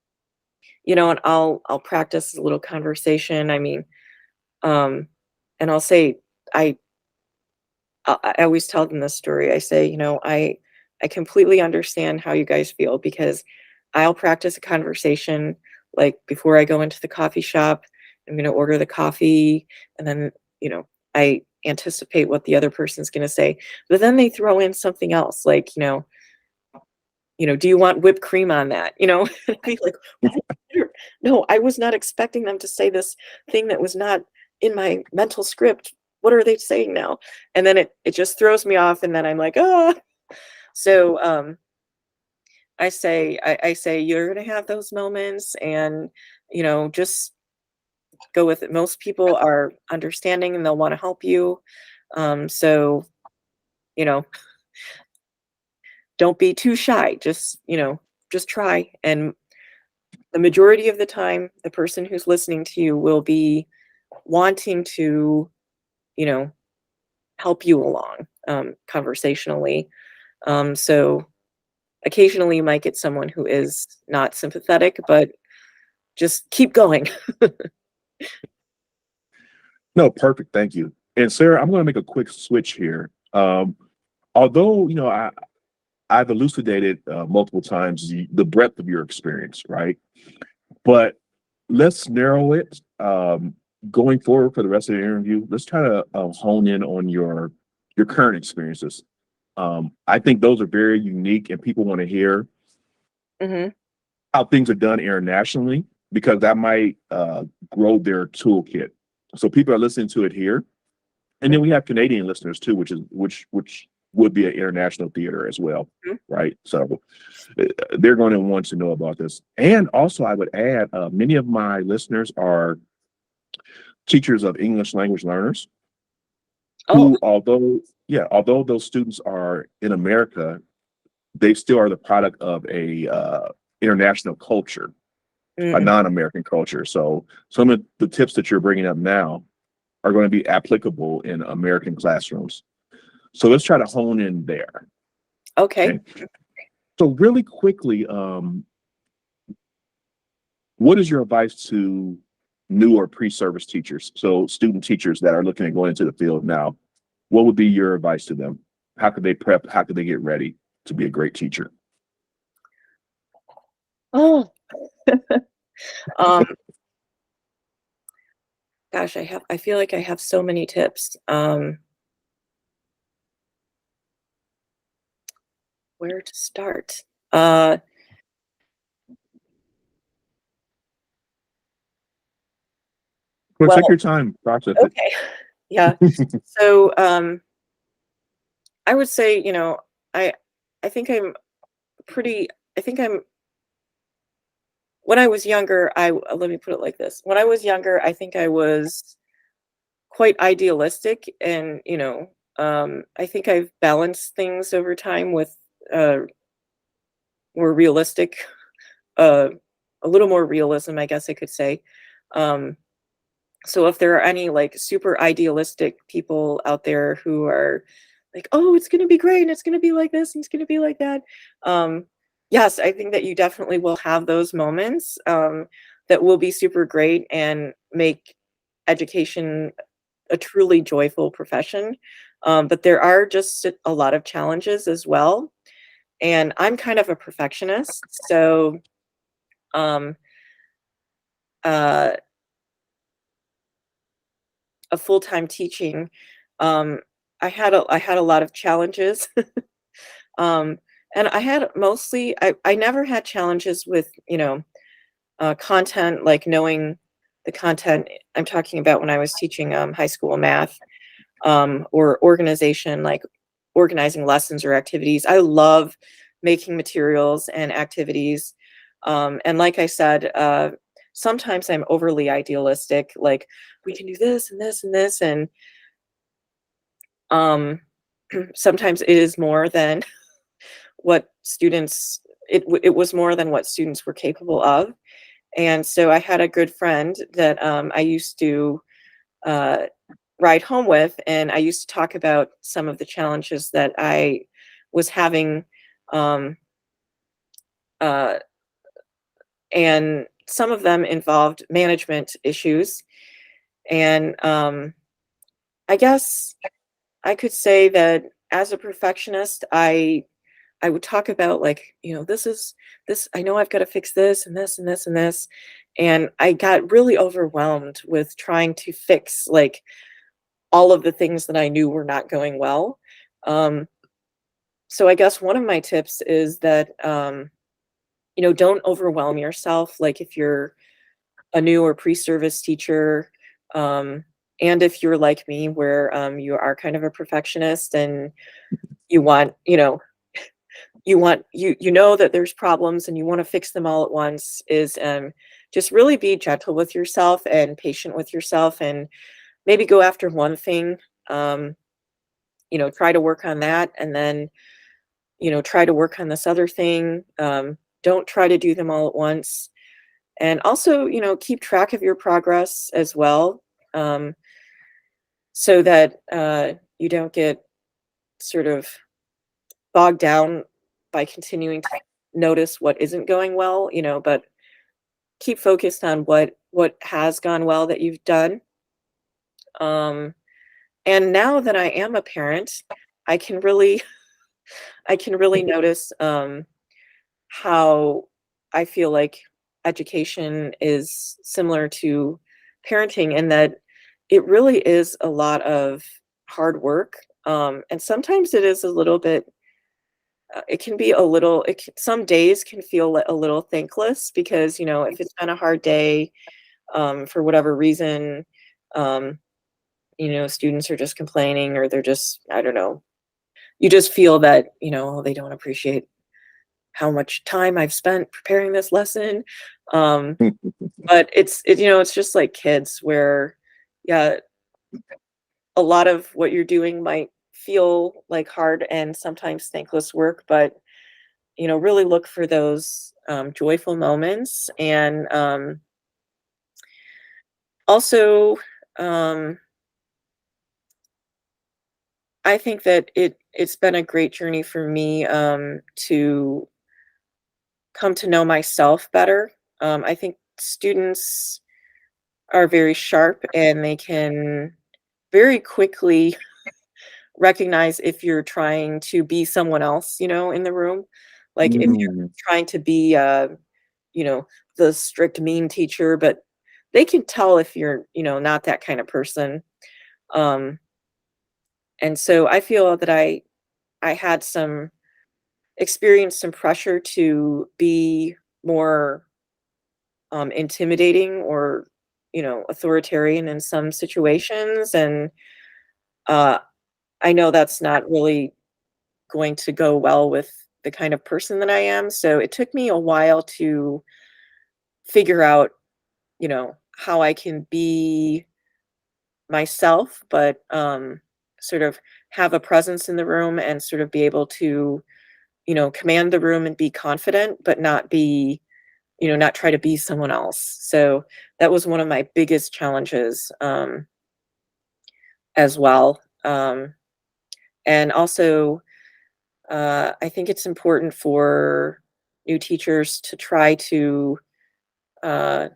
and I'll practice a little conversation. I mean, um, and I'll say I I always tell them this story. I say, I completely understand how you guys feel because I'll practice a conversation like before I go into the coffee shop. I'm going to order the coffee, and then, I anticipate what the other person's going to say. But then they throw in something else, like, do you want whipped cream on that? I'd be like, no, I was not expecting them to say this thing that was not in my mental script. What are they saying now? And then it just throws me off, and then I'm like, "Ah." So, I say, "You're gonna have those moments, and, just go with it." Most people are understanding, and they'll wanna help you. So, you know, don't be too shy. Just try, and the majority of the time, the person who's listening to you will be wanting to, you know, help you along conversationally. So occasionally you might get someone who is not sympathetic, but just keep going. No, perfect. Thank you. And Sarah, I'm going to make a quick switch here. Although, I've elucidated multiple times the breadth of your experience, right? But let's narrow it going forward for the rest of the interview. Let's try to hone in on your current experiences. I think those are very unique, and people want to hear Hmm. how things are done internationally because that might grow their toolkit. So people are listening to it here, and then we have Canadian listeners too, which would be an international theater as well, right? So they're going to want to know about this. And also, I would add, many of my listeners are teachers of English language learners Oh, who, although those students are in America, they still are the product of a international culture, a mm, non-American culture. So some of the tips that you're bringing up now are going to be applicable in American classrooms. So let's try to hone in there. okay. Okay. So really quickly, what is your advice to new or pre-service teachers? So student teachers that are looking at going into the field now, what would be your advice to them? How could they prep? How could they get ready to be a great teacher? Oh, um, gosh, I feel like I have so many tips. Where to start? Uh, Well, take well, your time, process it. okay. Yeah. So, I would say, I I think I'm pretty I think I'm when I was younger, let me put it like this. When I was younger, I think I was quite idealistic and, I think I've balanced things over time with uh more realistic uh a little more realism, I guess I could say. Um so if there are any like super idealistic people out there who are like, "Oh, it's going to be great and it's going to be like this and it's going to be like that." Um yes, I think that you definitely will have those moments that will be super great and make education a truly joyful profession. But there are just a lot of challenges as well. And I'm kind of a perfectionist, so um, uh, a full-time teaching, um, I had a lot of challenges. um, and I had mostly I never had challenges with content, like knowing the content. I'm talking about when I was teaching high school math, or organization, like organizing lessons or activities. I love making materials and activities. And like I said, sometimes I'm overly idealistic, like we can do this and this and this. And um, sometimes it is more than what students, it was more than what students were capable of. And so I had a good friend that I used to uh, ride home with, and I used to talk about some of the challenges that I was having, um, uh, and some of them involved management issues. And I guess I could say that as a perfectionist, I would talk about like, this is this, I know I've got to fix this and this and this and this. And I got really overwhelmed with trying to fix like all of the things that I knew were not going well. Um, so I guess one of my tips is that, don't overwhelm yourself. Like if you're a new or pre-service teacher, um, and if you're like me, where you are kind of a perfectionist and you want, you know that there's problems and you want to fix them all at once, is just really be gentle with yourself and patient with yourself, and maybe go after one thing. Um, try to work on that, and then, try to work on this other thing. Don't try to do them all at once. And also, keep track of your progress as well. So that you don't get sort of bogged down by continuing to notice what isn't going well, but keep focused on what has gone well that you've done. Um, and now that I am a parent, I can really I can really notice how I feel like education is similar to parenting in that it really is a lot of hard work. And sometimes it is a little bit, it can be a little, some days can feel a little thankless because, if it's been a hard day for whatever reason, um, students are just complaining or they're just, I don't know, you just feel that, they don't appreciate how much time I've spent preparing this lesson. Um, but it's just like kids where, yeah, a lot of what you're doing might feel like hard and sometimes thankless work, but really look for those joyful moments. And also, um, I think that it's been a great journey for me to come to know myself better. I think students are very sharp and they can very quickly recognize if you're trying to be someone else, in the room. Like if you're Mm. trying to be, you know, the strict mean teacher, but they can tell if you're, not that kind of person. Um, and so I feel that I had some experienced some pressure to be more intimidating or authoritarian in some situations, and uh, I know that's not really going to go well with the kind of person that I am. So it took me a while to figure out, how I can be myself, but sort of have a presence in the room and sort of be able to, command the room and be confident, but not be, not try to be someone else. So that was one of my biggest challenges as well. And also, I think it's important for new teachers to try to uh,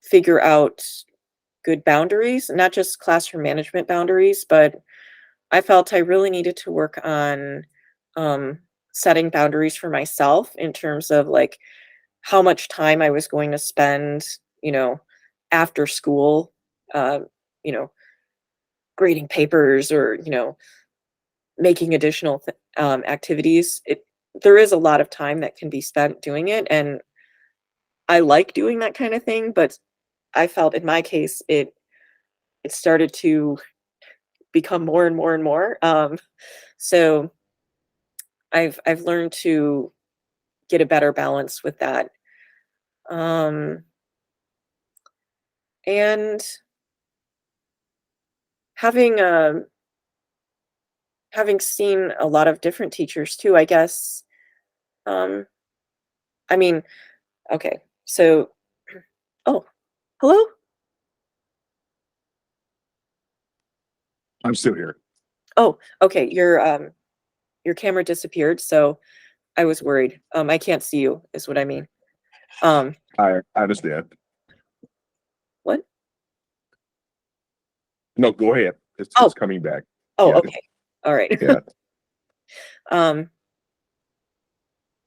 figure out good boundaries, not just classroom management boundaries, but I felt I really needed to work on um, setting boundaries for myself in terms of like how much time I was going to spend, you know, after school, uh, you know, grading papers or, making additional activities. There is a lot of time that can be spent doing it, and I like doing that kind of thing. But I felt in my case, it started to become more and more and more. So I've learned to get a better balance with that. Um, and having having seen a lot of different teachers too, I guess. Um, I mean, okay, so oh, hello. I'm still here. Oh, okay. Your camera disappeared, so I was worried. I can't see you, is what I mean. Um, I understand. what? No, go ahead. Oh, It's coming back. oh, Yeah, okay. All right. yeah. Um,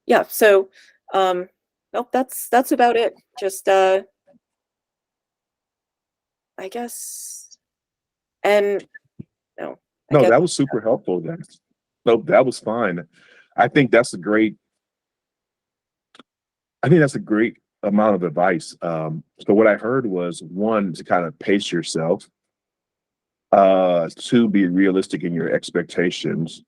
yeah, so nope, that's about it. Just I guess and no, I No, guess that was super helpful. No, that was fine. I think that's a great. I think that's a great amount of advice. So what I heard was one to kind of pace yourself, two be realistic in your expectations,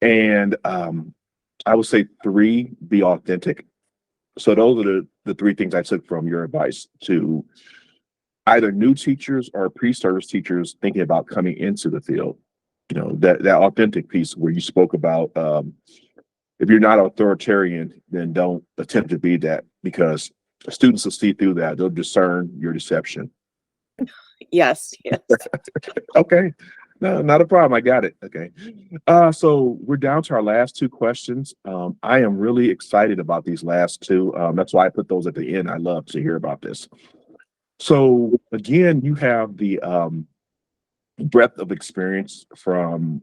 and I would say three be authentic. So those are the three things I took from your advice to either new teachers or pre-service teachers thinking about coming into the field. That authentic piece where you spoke about if you're not authoritarian, then don't attempt to be that because students will see through that. They'll discern your deception. Yes, yes. Okay. No, not a problem. I got it. Okay. So we're down to our last two questions. I am really excited about these last two. That's why I put those at the end. I love to hear about this. So again, you have the breadth of experience from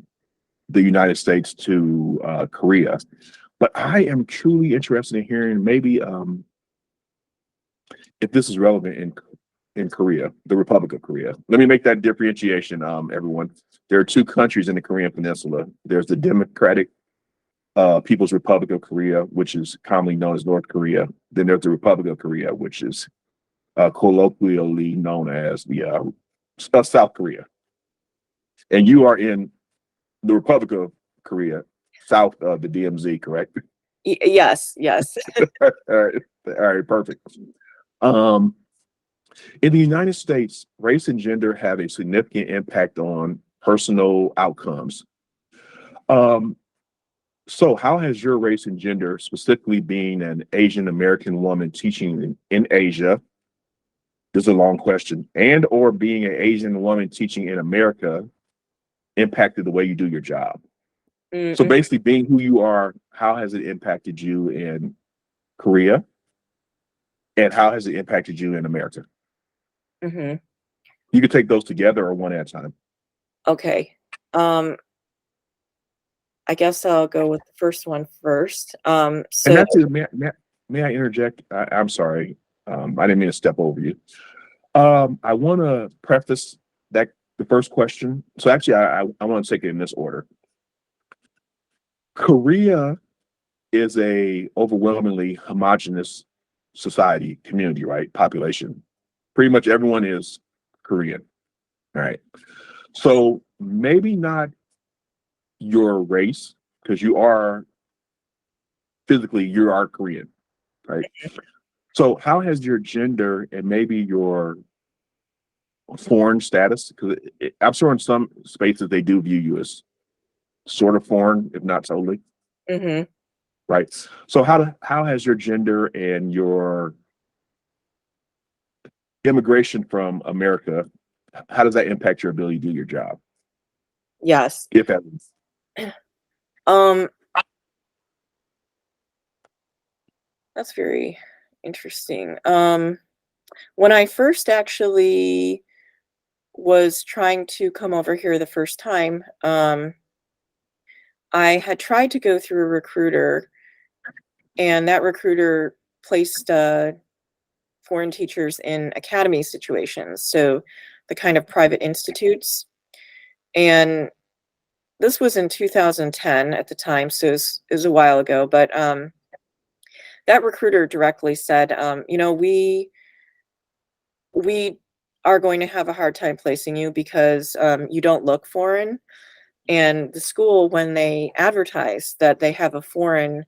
the United States to Korea, but I am truly interested in hearing maybe if this is relevant in Korea, the Republic of Korea. Let me make that differentiation, everyone. There are two countries in the Korean Peninsula. There's the Democratic People's Republic of Korea, which is commonly known as North Korea. Then there's the Republic of Korea, which is colloquially known as the South Korea. And you are in the Republic of Korea, south of the DMZ, correct? Yes, yes. All right, perfect. Um, in the United States, race and gender have a significant impact on personal outcomes. Um, so how has your race and gender, specifically being an Asian American woman teaching in Asia, this is a long question, and or being an Asian woman teaching in America impacted the way you do your job? So Mm-mm. basically being who you are, how has it impacted you in Korea? And how has it impacted you in America? Mm-hmm. You could take those together or one at a time. Okay. I guess I'll go with the first one first. And So that's it. May I interject? I'm sorry. I didn't mean to step over you. I want to preface that the first question. So actually, I want to take it in this order. Korea is a overwhelmingly homogenous society, community, right? Population. Pretty much everyone is Korean, right? So maybe not your race, because you are Korean, right? So how has your gender and maybe your foreign status, because I'm sure in some spaces they do view you as sort of foreign, if not totally, mm-hmm. right? So how has your gender and your immigration from America, how does that impact your ability to do your job, Yes. if at Um, that's very interesting. When I first actually was trying to come over here the first time, I had tried to go through a recruiter, and that recruiter placed foreign teachers in academy situations, so the kind of private institutes. And this was in 2010 at the time, so it was a while ago. But that recruiter directly said, we are going to have a hard time placing you because you don't look foreign. And the school, when they advertise that they have a foreign,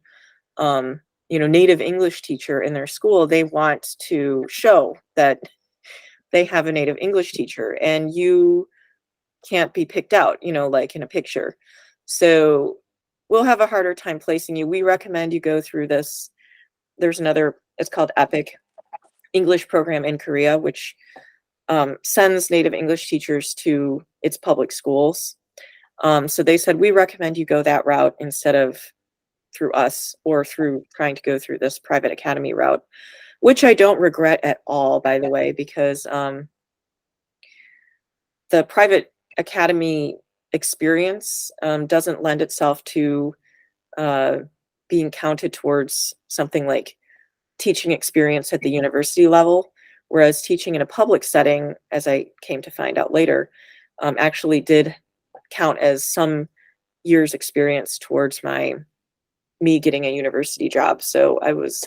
native English teacher in their school, they want to show that they have a native English teacher, and you can't be picked out, like in a picture. So we'll have a harder time placing you. We recommend you go through this. There's another, it's called EPIC English program in Korea, which sends native English teachers to its public schools. So they said, we recommend you go that route instead of through us or through trying to go through this private academy route, which I don't regret at all, by the way, because the private academy experience doesn't lend itself to being counted towards something like teaching experience at the university level, whereas teaching in a public setting, as I came to find out later, actually did count as some years experience towards me getting a university job. So I was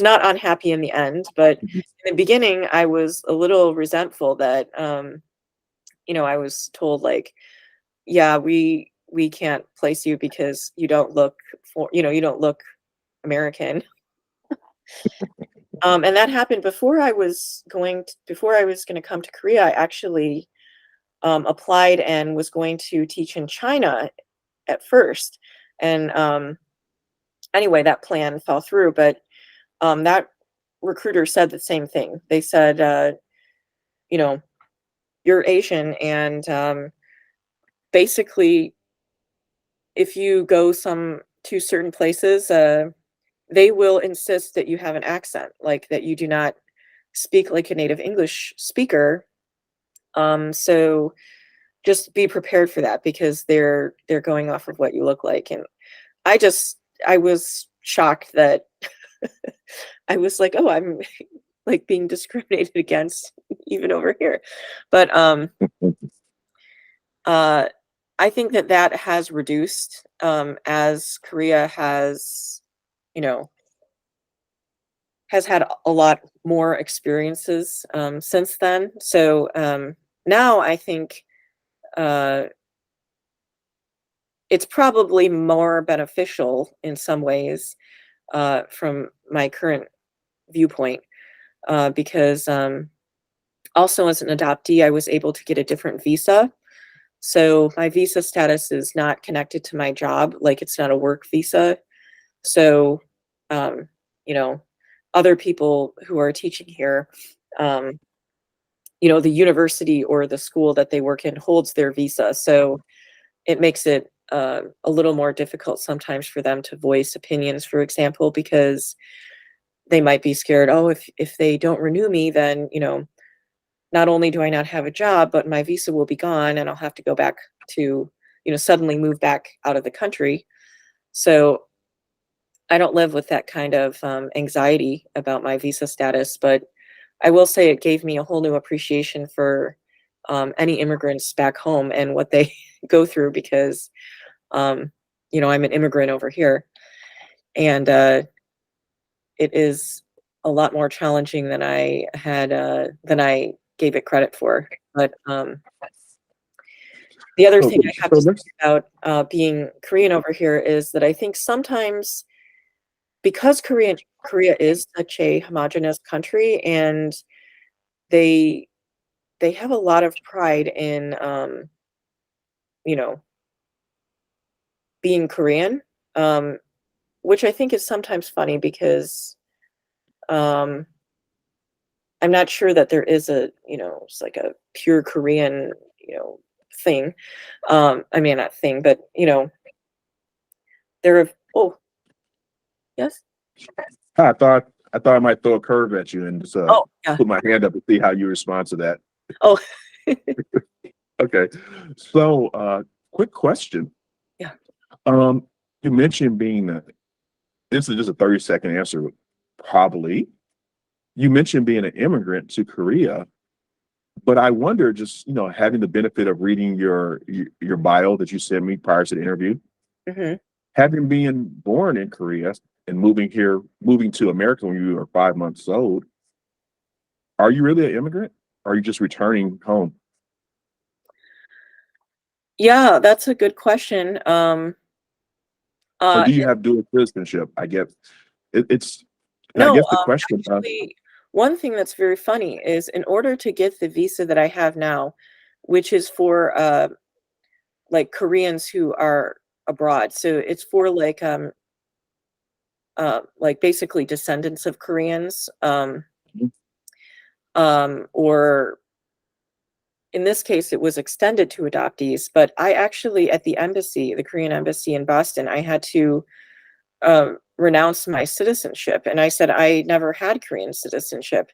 not unhappy in the end, but in the beginning I was a little resentful that I was told, like, yeah, we can't place you because you don't look you don't look American. And that happened before I was going to come to Korea. I actually applied and was going to teach in China at first. And anyway, that plan fell through. But that recruiter said the same thing. They said, you know, you're Asian, and basically, if you go to certain places, they will insist that you have an accent, like that you do not speak like a native English speaker. So just be prepared for that because they're going off of what you look like. And I just I was shocked that I was like, oh, I'm like being discriminated against even over here. But uh I think that that has reduced as Korea has, you know, has had a lot more experiences since then. So now I think uh, it's probably more beneficial in some ways from my current viewpoint because also as an adoptee, I was able to get a different visa. So my visa status is not connected to my job, like it's not a work visa. So, um, you know, other people who are teaching here, um, the university or the school that they work in holds their visa. So it makes it a little more difficult sometimes for them to voice opinions, for example, because they might be scared, oh, if they don't renew me, then, not only do I not have a job, but my visa will be gone and I'll have to go back to, suddenly move back out of the country. So I don't live with that kind of anxiety about my visa status, but I will say it gave me a whole new appreciation for any immigrants back home and what they go through because, um, I'm an immigrant over here, and it is a lot more challenging than I gave it credit for. But the other So, thing I have so to say let's, about being Korean over here is that I think sometimes because Korea is such a homogenous country, and they they have a lot of pride in you know, being Korean, which I think is sometimes funny because um I'm not sure that there is it's like a pure Korean, thing. I mean not thing, but there are oh, yes. I thought I might throw a curve at you and just Oh, yeah. put my hand up and see how you respond to that. Oh, Okay. So, quick question. yeah. Um, you mentioned this is just a 30-second answer, probably. You mentioned being an immigrant to Korea, but I wonder, just, having the benefit of reading your bio that you sent me prior to the interview, Mhm. having been born in Korea and moving to America when you were 5 months old, are you really an immigrant? Or are you just returning home? Yeah, that's a good question. Or do you It have dual citizenship? I guess it's, and I no, guess the question, actually, one thing that's very funny is in order to get the visa that I have now, which is for, like, Koreans who are abroad, so it's for, like, basically descendants of Koreans, or in this case, it was extended to adoptees, but I actually at the embassy, the Korean embassy in Boston, I had to renounce my citizenship. And I said I never had Korean citizenship.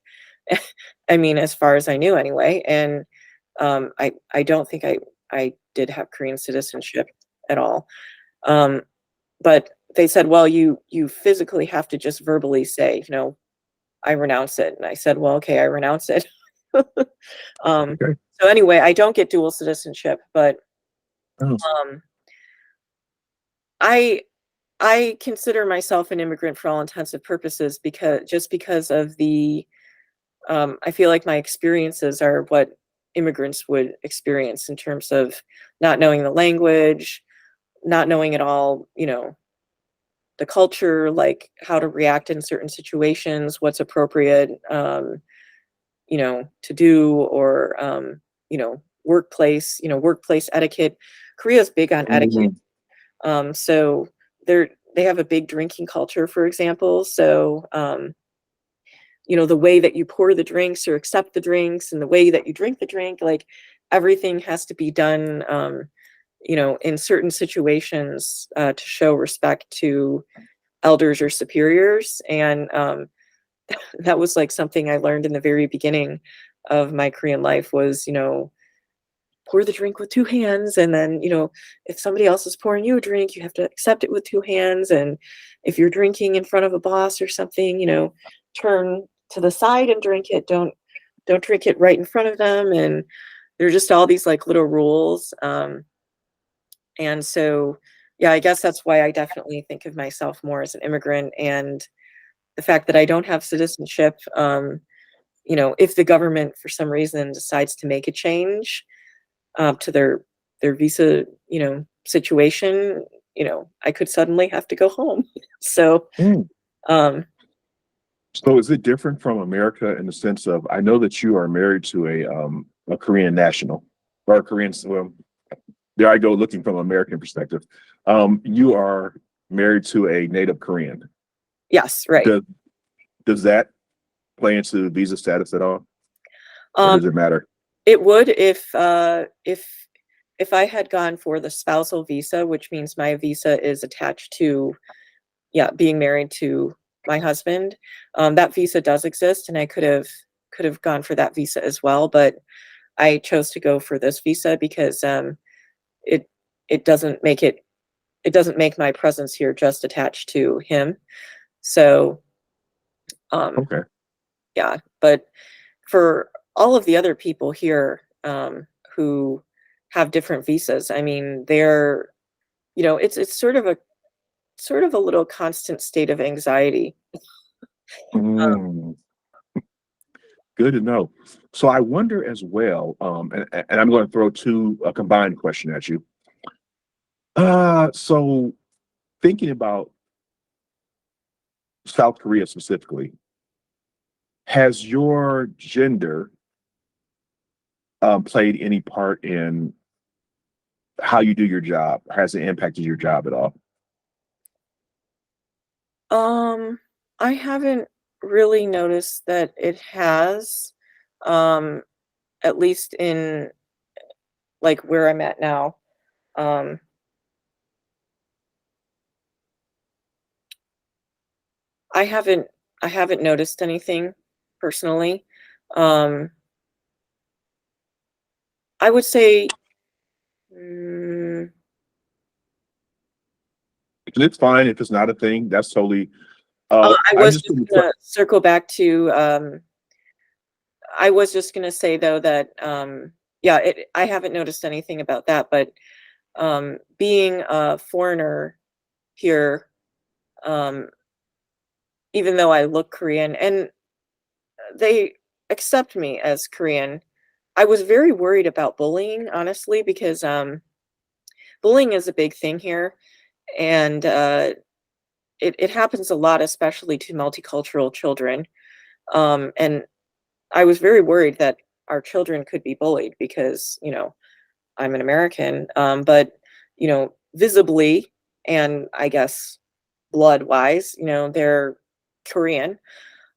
I mean, as far as I knew anyway. And I don't think I did have Korean citizenship at all. Um, but they said, well, you physically have to just verbally say, I renounce it. And I said, well, okay, I renounce it. um, okay. so anyway, I don't get dual citizenship, but Oh, um, I I consider myself an immigrant for all intensive purposes because of I feel like my experiences are what immigrants would experience in terms of not knowing the language, not knowing at all, the culture, like how to react in certain situations, what's appropriate, to do, or workplace etiquette. Korea's big on etiquette. mhm. So they have a big drinking culture, for example. So the way that you pour the drinks or accept the drinks and the way that you drink the drink, like everything has to be done, in certain situations to show respect to elders or superiors. And that was like something I learned in the very beginning of my Korean life was, pour the drink with two hands. And then, if somebody else is pouring you a drink, you have to accept it with two hands. And if you're drinking in front of a boss or something, turn to the side and drink it. Don't drink it right in front of them. And there are just all these like little rules. And so, yeah, I guess that's why I definitely think of myself more as an immigrant. And the fact that I don't have citizenship, if the government for some reason decides to make a change to their visa, situation, I could suddenly have to go home. So, Mm. um, So is it different from America in the sense of, I know that you are married to a Korean national or a Korean, well, there I go looking from an American perspective. You are married to a native Korean. yes, right. Does that play into visa status at all? Or Um, does it matter? it would if I had gone for the spousal visa, which means my visa is attached to, yeah, being married to my husband. That visa does exist, and I could have gone for that visa as well, but I chose to go for this visa because it it doesn't make it doesn't make my presence here just attached to him. So um, Okay. yeah, but for all of the other people here who have different visas, I mean, it's sort of a little constant state of anxiety. Uh, Mm, good to know. So I wonder as well, and I'm going to throw a combined question at you. So thinking about South Korea specifically, has your gender played any part in how you do your job? Has it impacted your job at all? Um, I haven't really noticed that it has, um, at least in like where I'm at now. Um, I haven't I haven't noticed anything personally. Um, I would say, mm, It's fine if it's not a thing. That's totally. I I was just just gonna circle back to, I was just gonna say though that, yeah, I haven't noticed anything about that, but being a foreigner here, um, even though I look Korean and they accept me as Korean, I was very worried about bullying, honestly, because bullying is a big thing here, and it happens a lot, especially to multicultural children. And I was very worried that our children could be bullied because I'm an American, but visibly and I guess blood wise, they're Korean.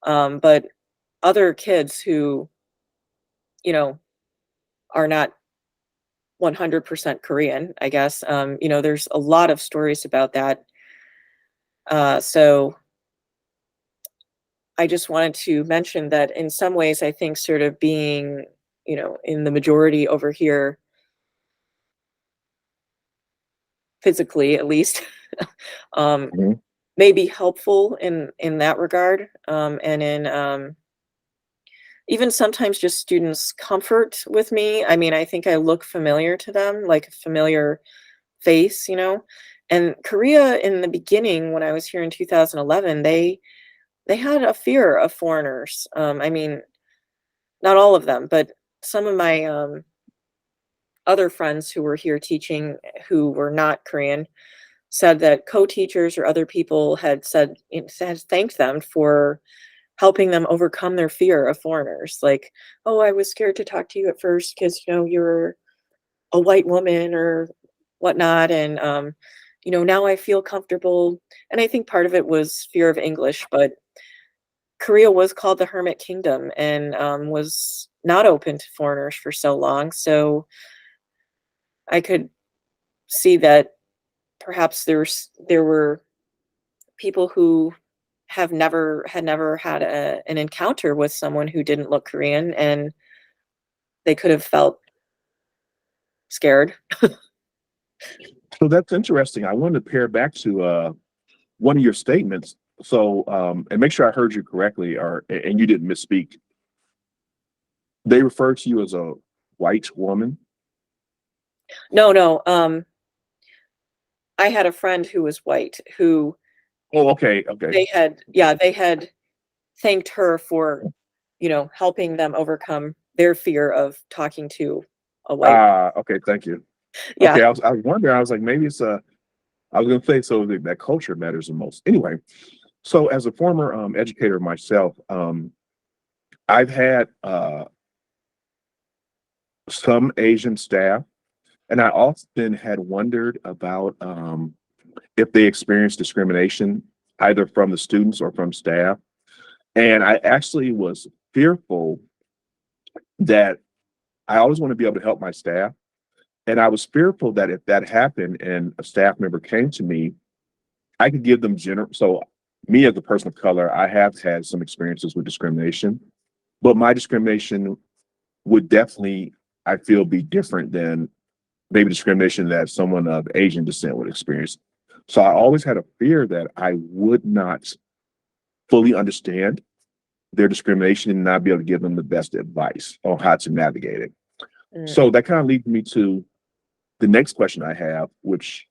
But other kids who, you know, are not 100% Korean, I guess, there's a lot of stories about that. So I just wanted to mention that in some ways, I think sort of being, in the majority over here, physically at least, um, Mhm. may be helpful in that regard, and in even sometimes just students' comfort with me. I mean, I think I look familiar to them, like a familiar face, And Korea in the beginning, when I was here in 2011, they had a fear of foreigners. I mean, not all of them, but some of my other friends who were here teaching who were not Korean said that co-teachers or other people had thanked them for helping them overcome their fear of foreigners. Like, oh, I was scared to talk to you at first because you're a white woman or whatnot, and now I feel comfortable. And I think part of it was fear of English, but Korea was called the Hermit Kingdom and was not open to foreigners for so long. So I could see that perhaps there were people who had never had an encounter with someone who didn't look Korean, and they could have felt scared. So that's interesting. I wanted to pair back to one of your statements. So, and make sure I heard you correctly, and you didn't misspeak. They refer to you as a white woman. No. I had a friend who was white who Oh, okay. they had thanked her for, helping them overcome their fear of talking to a white. Okay. Thank you. Yeah. Okay. I was wondering, I was like, maybe it's I was going to say, so that culture matters the most. Anyway, so as a former educator myself, I've had some Asian staff, and I often had wondered about if they experienced discrimination either from the students or from staff. And I actually was fearful that I always want to be able to help my staff. And I was fearful that if that happened and a staff member came to me, I could give them general. So, me as a person of color, I have had some experiences with discrimination, but my discrimination would definitely, I feel, be different than maybe discrimination that someone of Asian descent would experience. So, I always had a fear that I would not fully understand their discrimination and not be able to give them the best advice on how to navigate it. So that kind of leads me to the next question I have, which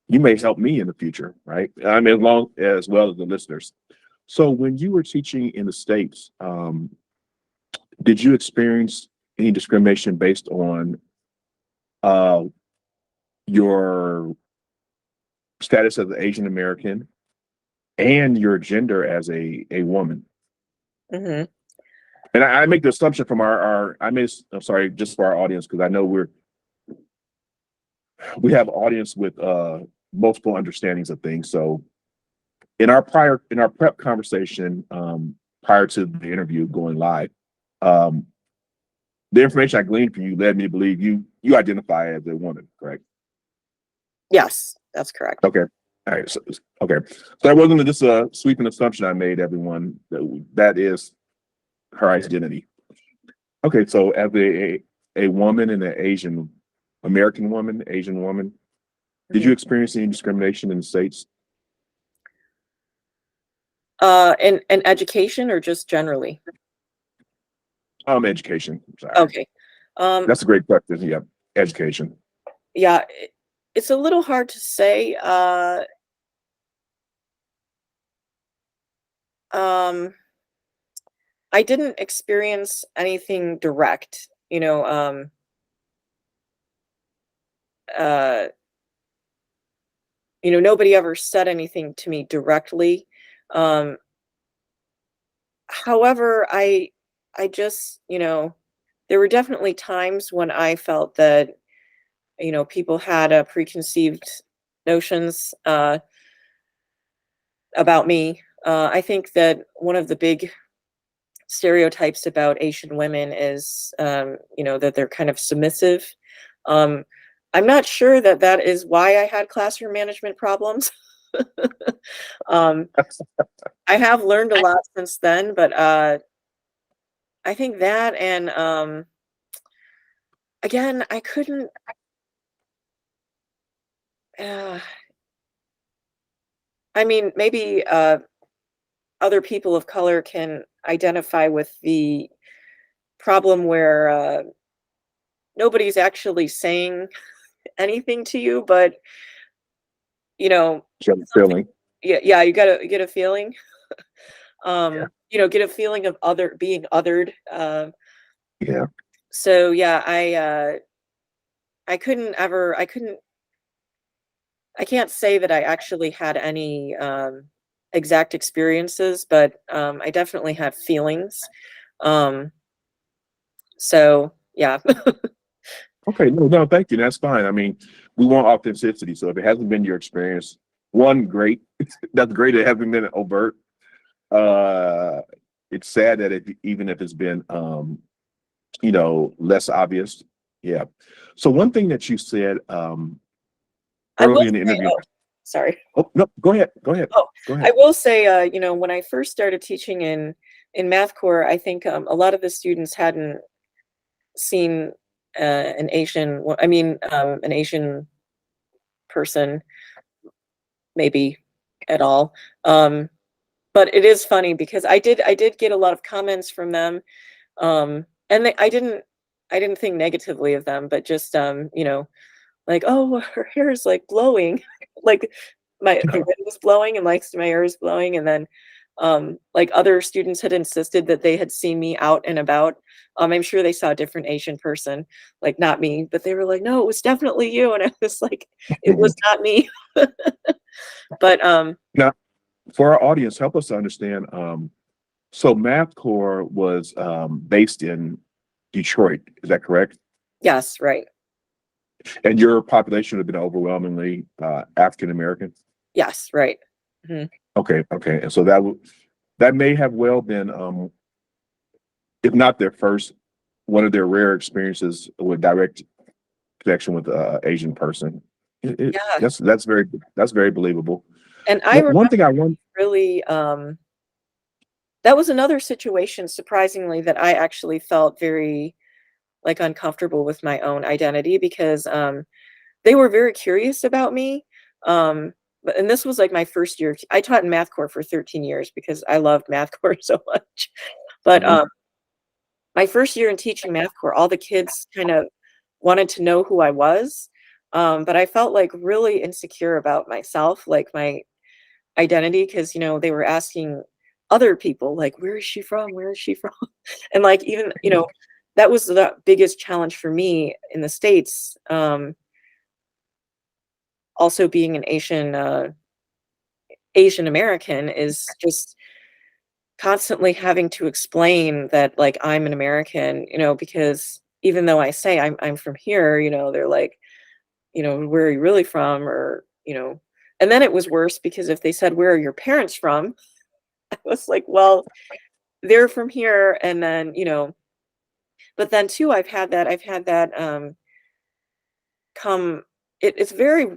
you may help me in the future, right? I mean, as well as the listeners. So when you were teaching in the States, did you experience any discrimination based on your status as an Asian American and your gender as a woman? Mm-hmm. And I make the assumption from I'm sorry, just for our audience, because I know we have audience with multiple understandings of things. So in our prep conversation, prior to the interview going live, the information I gleaned from you led me to believe you identify as a woman, correct? Yes, that's correct. Okay. All right. So that wasn't just a sweeping assumption I made, everyone. That is her identity. Okay, so as a woman and an Asian American woman, Asian woman, did you experience any discrimination in the States? In education or just generally? Education. Sorry. Okay. That's a great question. Yeah, education. Yeah, it's a little hard to say. I didn't experience anything direct, nobody ever said anything to me directly. However, I just, there were definitely times when I felt that, people had preconceived notions about me. I think that one of the big stereotypes about Asian women is, that they're kind of submissive. I'm not sure that that is why I had classroom management problems. I have learned a lot since then, but I think that, and again, I couldn't. I mean, maybe other people of color can identify with the problem where nobody's actually saying anything to you, but Feeling. yeah, you get a feeling. Get a feeling of being othered. Yeah. So yeah, I can't say that I actually had any exact experiences, but I definitely had feelings. So yeah. Okay. No, thank you. That's fine. I mean, we want authenticity. So if it hasn't been your experience, one, great. That's great. It hasn't been overt. it's sad that even if it's been, you know, less obvious. Yeah. So one thing that you said I will early in the say, interview. oh, sorry. Oh, no, go ahead. Go ahead. Oh, Go I ahead. will say, you know, when I first started teaching in math corps, I think a lot of the students hadn't seen an Asian, an Asian person maybe at all. But it is funny because I did get a lot of comments from them, and I didn't think negatively of them, but just you know, like, oh, her hair is like blowing, like the wind was blowing and like my hair is blowing, and then like other students had insisted that they had seen me out and about. I'm sure they saw a different Asian person, like not me, but they were like, no, it was definitely you, and I was like, it was not me. But Now, for our audience, help us to understand. So Math Corps was based in Detroit. Is that correct? yes, right. And your population would have been overwhelmingly African American. Yes, right. Mhm. Okay, okay. And so that may have well been, if not their first, one of their rare experiences with direct connection with Asian person. Yeah, That's very believable. and I One remember thing I want. really, that was another situation, surprisingly, that I actually felt very, like, uncomfortable with my own identity because, they were very curious about me, and this was, like, my first year. I taught in math corps for 13 years because I loved math corps so much, but, Mhm. my first year in teaching math corps, all the kids kind of wanted to know who I was, but I felt, like, really insecure about myself, like, my identity, because you know, they were asking other people, like, "Where is she from? Where is she from?" And, like, even, you know, that was the biggest challenge for me in the States, also being an Asian American is just constantly having to explain that, like, I'm an American, you know, because even though I say I'm from here, you know, they're like, you know, "Where are you really from?" Or, you know, and then it was worse because if they said, "Where are your parents from?" I was like, "Well, they're from here," and then, you know, but then too, I've had that, come it's very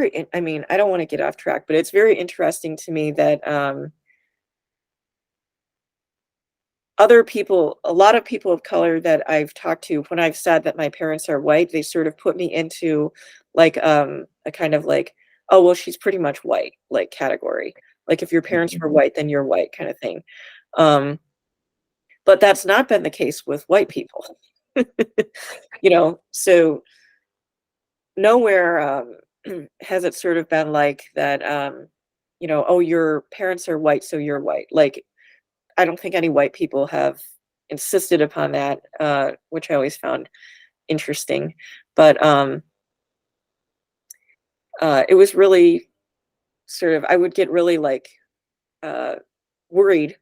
in I mean, I don't wanna get off track, but it's very interesting to me that, other people a lot of people of color that I've talked to, when I've said that my parents are white, they sort of put me into, like, a kind of like, "Oh, well, she's pretty much white," like, category. Like, if your parents were white, then you're white kinda thing. Um, but that's not been the case with white people. You know, so nowhere, has it sort of been like that, you know, "Oh, your parents are white, so you're white." Like, I don't think any white people have insisted upon that, which I always found interesting. But, it was really sort of I would get really, like, uh, worried,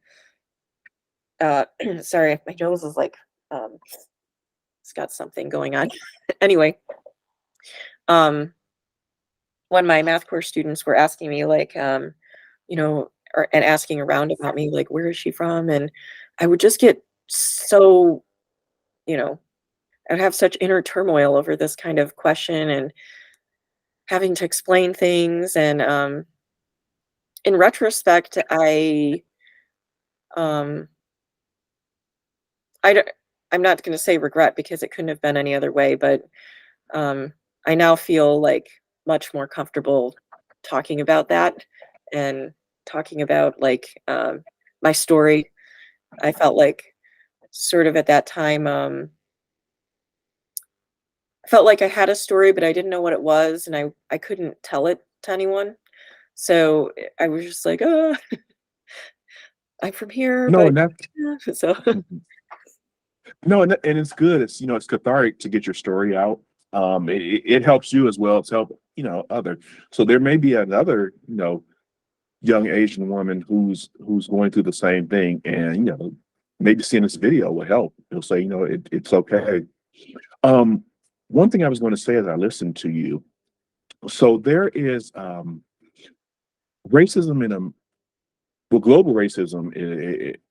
sorry, my nose is like, um, it's got something going on. Anyway, um when my math course students were asking me like, you know, and asking around about me, like, where is she from? And I would just get so, you know, I'd have such inner turmoil over this kind of question and having to explain things. And in retrospect, um, I don't, I'm not going to say regret because it couldn't have been any other way, but um, I now feel like much more comfortable talking about that and talking about like my story. I felt like sort of at that time, I felt like I had a story, but I didn't know what it was, and I couldn't tell it to anyone. So I was just like, oh, I'm from here, No, but and that so no, and it's good. It's, you know, it's cathartic to get your story out. It helps you as well as help, you know, other. So there may be another, you know, young Asian woman who's going through the same thing, and you know, maybe seeing this video will help. It'll say, you know, it's okay. Um, One thing I was going to say as I listened to you, so there is racism well, global racism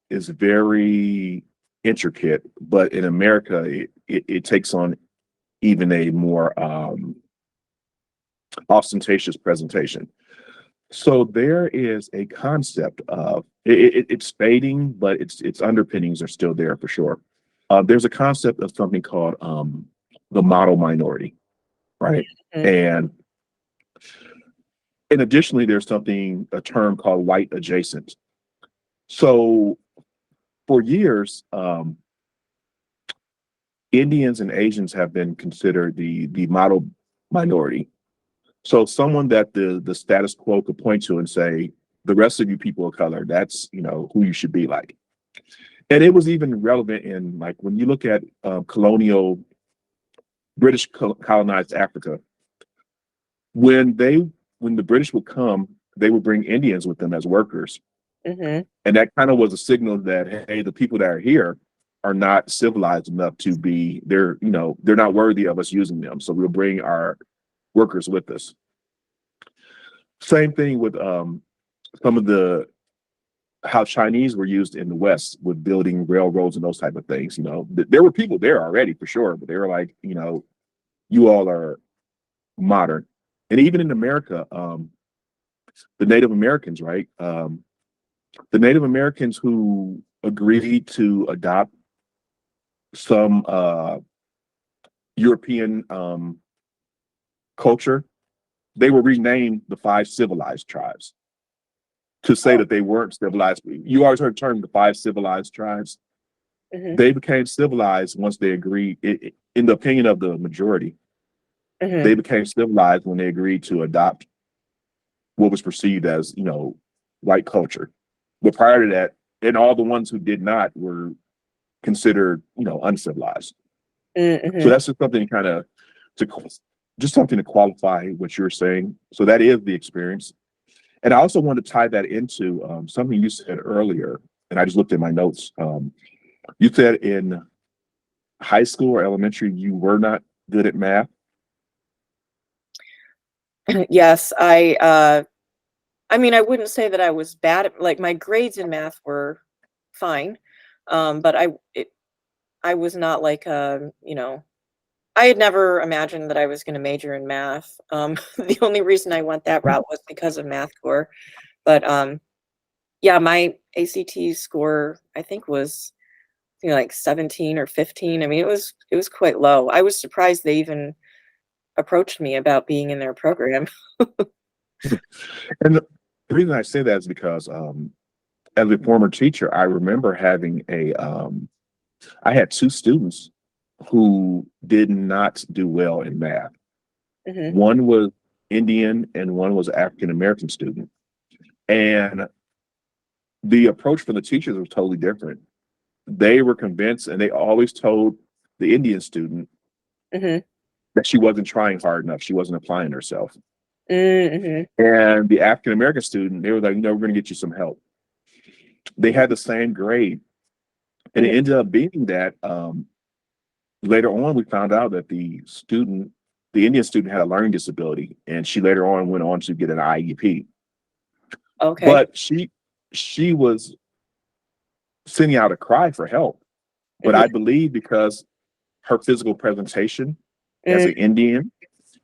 is very intricate, but in America, it takes on even a more ostentatious presentation. So there is a concept of it's fading, but its underpinnings are still there for sure. There's a concept of something called the model minority, right? Mhm. And additionally, there's a term called white adjacent. So for years, Indians and Asians have been considered the model minority. So someone that the status quo could point to and say, the rest of you people of color, that's who you should be like. And it was even relevant in like when you look at colonial British colonized Africa, when the British would come, they would bring Indians with them as workers. Mhm. And that kind of was a signal that, hey, the people that are here are not civilized enough to be, they're not worthy of us using them. So we'll bring our workers with us. Same thing with some of how Chinese were used in the West with building railroads and those type of things. There were people there already for sure, but they were like, you all are modern. And even in America, the Native Americans, right? The Native Americans who agreed to adopt some European culture, they were renamed the five civilized tribes to say that they weren't civilized. You always heard the term the five civilized tribes. Mhm. They became civilized once they agreed, in the opinion of the majority, Mhm. they became civilized when they agreed to adopt what was perceived as, white culture. But prior to that, and all the ones who did not were considered, uncivilized. So Mhm. that's just something to just something to qualify what you're saying. So that is the experience. And I also want to tie that into something you said earlier, and I just looked at my notes. You said in high school or elementary, you were not good at math. Yes, I mean, I wouldn't say that I was bad at, like, my grades in math were fine. But I was not like, I had never imagined that I was gonna major in math. The only reason I went that route was because of math core. But, yeah, my ACT score, I think, was, like 17 or 15. I mean, it was quite low. I was surprised they even approached me about being in their program. And the reason I say that is because as a former teacher, I remember having I had two students who did not do well in math. Mhm. One was Indian and one was African American student. And the approach from the teachers was totally different. They were convinced, and they always told the Indian student Mhm. that she wasn't trying hard enough. She wasn't applying herself. Mhm. And the African American student, they were like, no, we're going to get you some help. They had the same grade. And it Mhm. ended up being that later on, we found out that the Indian student had a learning disability, and she later on went on to get an IEP. Okay. But she was sending out a cry for help. But Mhm. I believe because her physical presentation as Mm. an Indian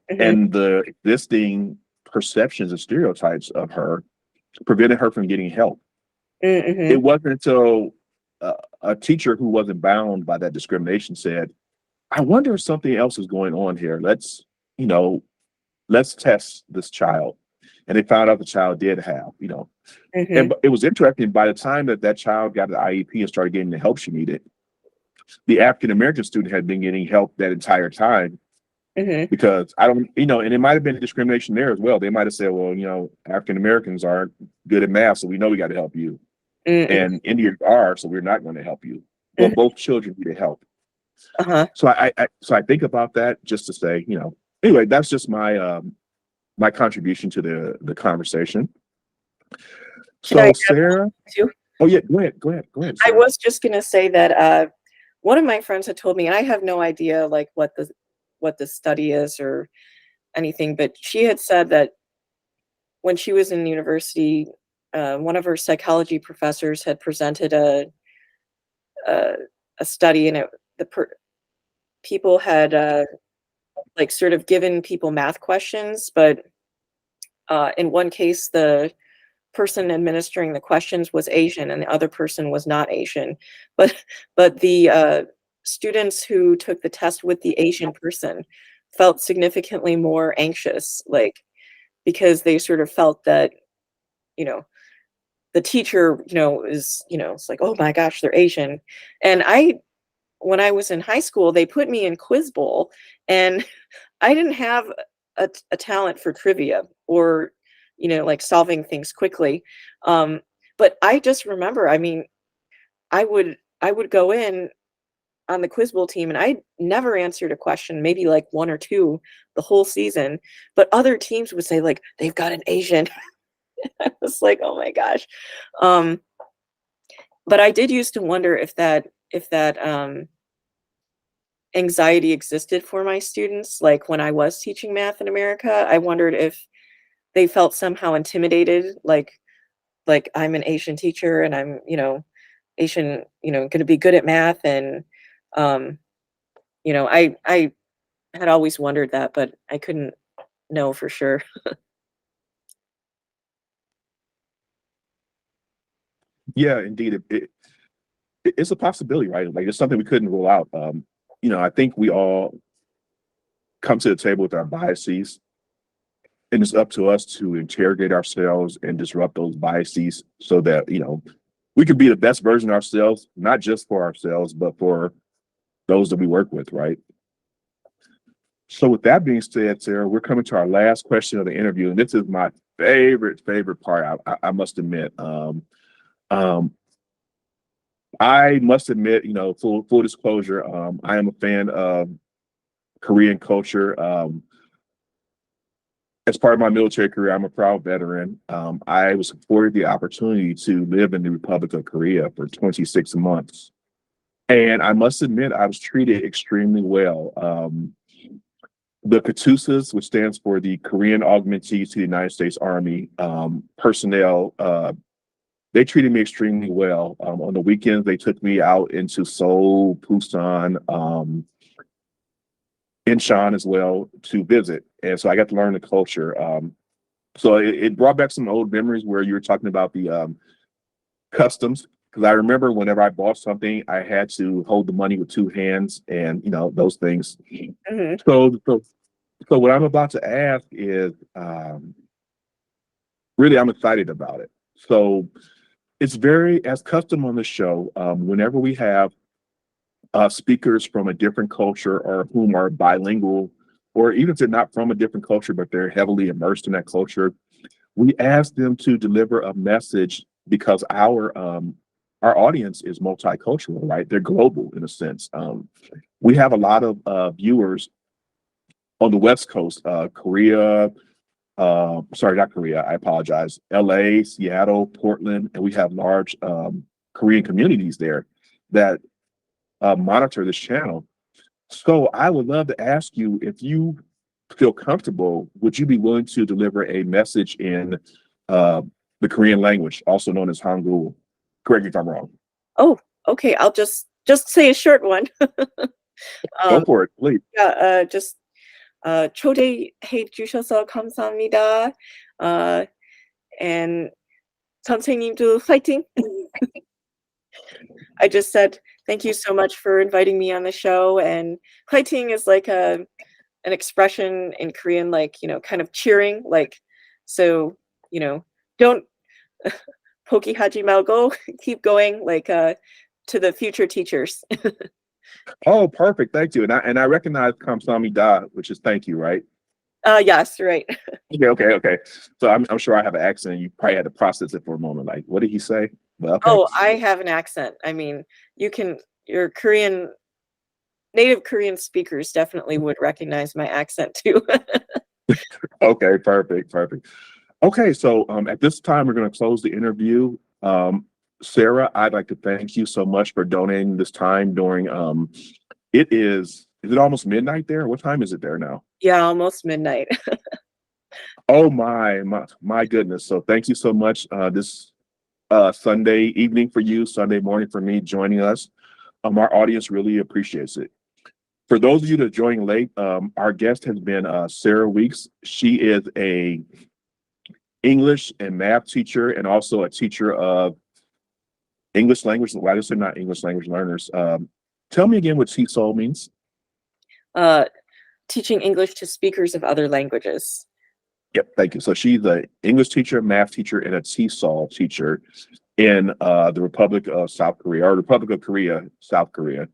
Mhm. and the existing perceptions and stereotypes of her prevented her from getting help. It Mhm. wasn't until a teacher who wasn't bound by that discrimination said, I wonder if something else is going on here. You know, let's test this child. And they found out the child did have, and Mhm. it was interesting. By the time that child got the IEP and started getting the help she needed, the African American student had been getting help that entire time Mhm. because I don't, and it might have been discrimination there as well. They might have said, well, African Americans aren't good at math, so we know we got to help you. Mhm. And Indians are, so we're not going to help you. But Mhm. both children needed help. Uh-huh. So I think about that just to say, anyway, that's just my contribution to the conversation. Can I So add Sarah, too? oh yeah, go ahead, I Sarah. was just gonna say that, one of my friends had told me, and I have no idea, like, what the study is or anything, but she had said that when she was in university, one of her psychology professors had presented a, a study, and people had like sort of given people math questions, but in one case, the person administering the questions was Asian and the other person was not Asian. But the students who took the test with the Asian person felt significantly more anxious, like because they sort of felt that, you know, the teacher, it's like, oh my gosh, they're Asian. And when I was in high school, they put me in Quiz Bowl, and I didn't have a talent for trivia or, like solving things quickly. But I just remember, I mean, I would go in on the Quiz Bowl team, and I never answered a question, maybe like one or two the whole season. But other teams would say like they've got an Asian. I was like, oh my gosh. But I did used to wonder if that anxiety existed for my students. Like when I was teaching math in America, I wondered if they felt somehow intimidated, like I'm an Asian teacher and I'm, Asian, going to be good at math. And, I had always wondered that, but I couldn't know for sure. Yeah, indeed. It's a possibility, right? Like it's something we couldn't rule out. I think we all come to the table with our biases, and it's up to us to interrogate ourselves and disrupt those biases so that, we can be the best version of ourselves, not just for ourselves, but for those that we work with, right? So with that being said, Sarah, we're coming to our last question of the interview, and this is my favorite part, I must admit. Um, I must admit, full disclosure, I am a fan of Korean culture. As part of my military career, I'm a proud veteran. I was afforded the opportunity to live in the Republic of Korea for 26 months. And I must admit, I was treated extremely well. The KATUSAs, which stands for the Korean Augmentees to the United States Army personnel, they treated me extremely well. On the weekends, they took me out into Seoul, Busan, Incheon as well to visit. And so I got to learn the culture. So it brought back some old memories where you were talking about the customs. Because I remember whenever I bought something, I had to hold the money with two hands and, those things. Mhm. So what I'm about to ask is really, I'm excited about it. So it's as custom on the show, whenever we have speakers from a different culture or whom are bilingual, or even if they're not from a different culture, but they're heavily immersed in that culture, we ask them to deliver a message because our audience is multicultural, right? They're global in a sense. We have a lot of viewers on the West Coast, Korea, sorry, not Korea, I apologize, LA, Seattle, Portland, and we have large Korean communities there that monitor this channel. So I would love to ask you, if you feel comfortable, would you be willing to deliver a message in the Korean language, also known as Hangul? Correct me if I'm wrong. Oh, okay. I'll just say a short one. Go um, for it, please. yeah, just 초대해 주셔서 감사합니다. And 선생님도 fighting. I just said thank you so much for inviting me on the show. And fighting is like an expression in Korean, like, kind of cheering, like, so, don't 포기하지 말고 keep going, like, to the future teachers. Oh, perfect. Thank you. And I recognize kamsamida, which is thank you, right? Yes, right. Okay. So I'm sure I have an accent. You probably had to process it for a moment. Like, what did he say? Well, okay. Oh, I have an accent. I mean, your native Korean speakers definitely would recognize my accent too. Okay, perfect. Okay, so at this time, we're going to close the interview. Sarah, I'd like to thank you so much for donating this time during, is it almost midnight there? What time is it there now? Yeah, almost midnight. Oh my goodness. So thank you so much. This Sunday evening for you, Sunday morning for me joining us. Our audience really appreciates it. For those of you that are joining late, our guest has been Sarah Weeks. She is a English and math teacher and also a teacher of English language. Why did I say not English language learners? Tell me again what TESOL means. Teaching English to speakers of other languages. Yep, thank you. So she's an English teacher, math teacher, and a TESOL teacher in the Republic of South Korea, or Republic of Korea, South Korea.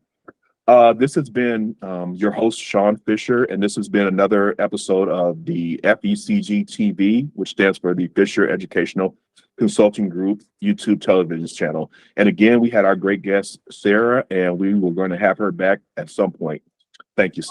This has been your host, Sean Fisher, and this has been another episode of the FECGTV, which stands for the Fisher Educational Consulting Group YouTube television channel. And again, we had our great guest, Sarah, and we were going to have her back at some point. Thank you, Sarah.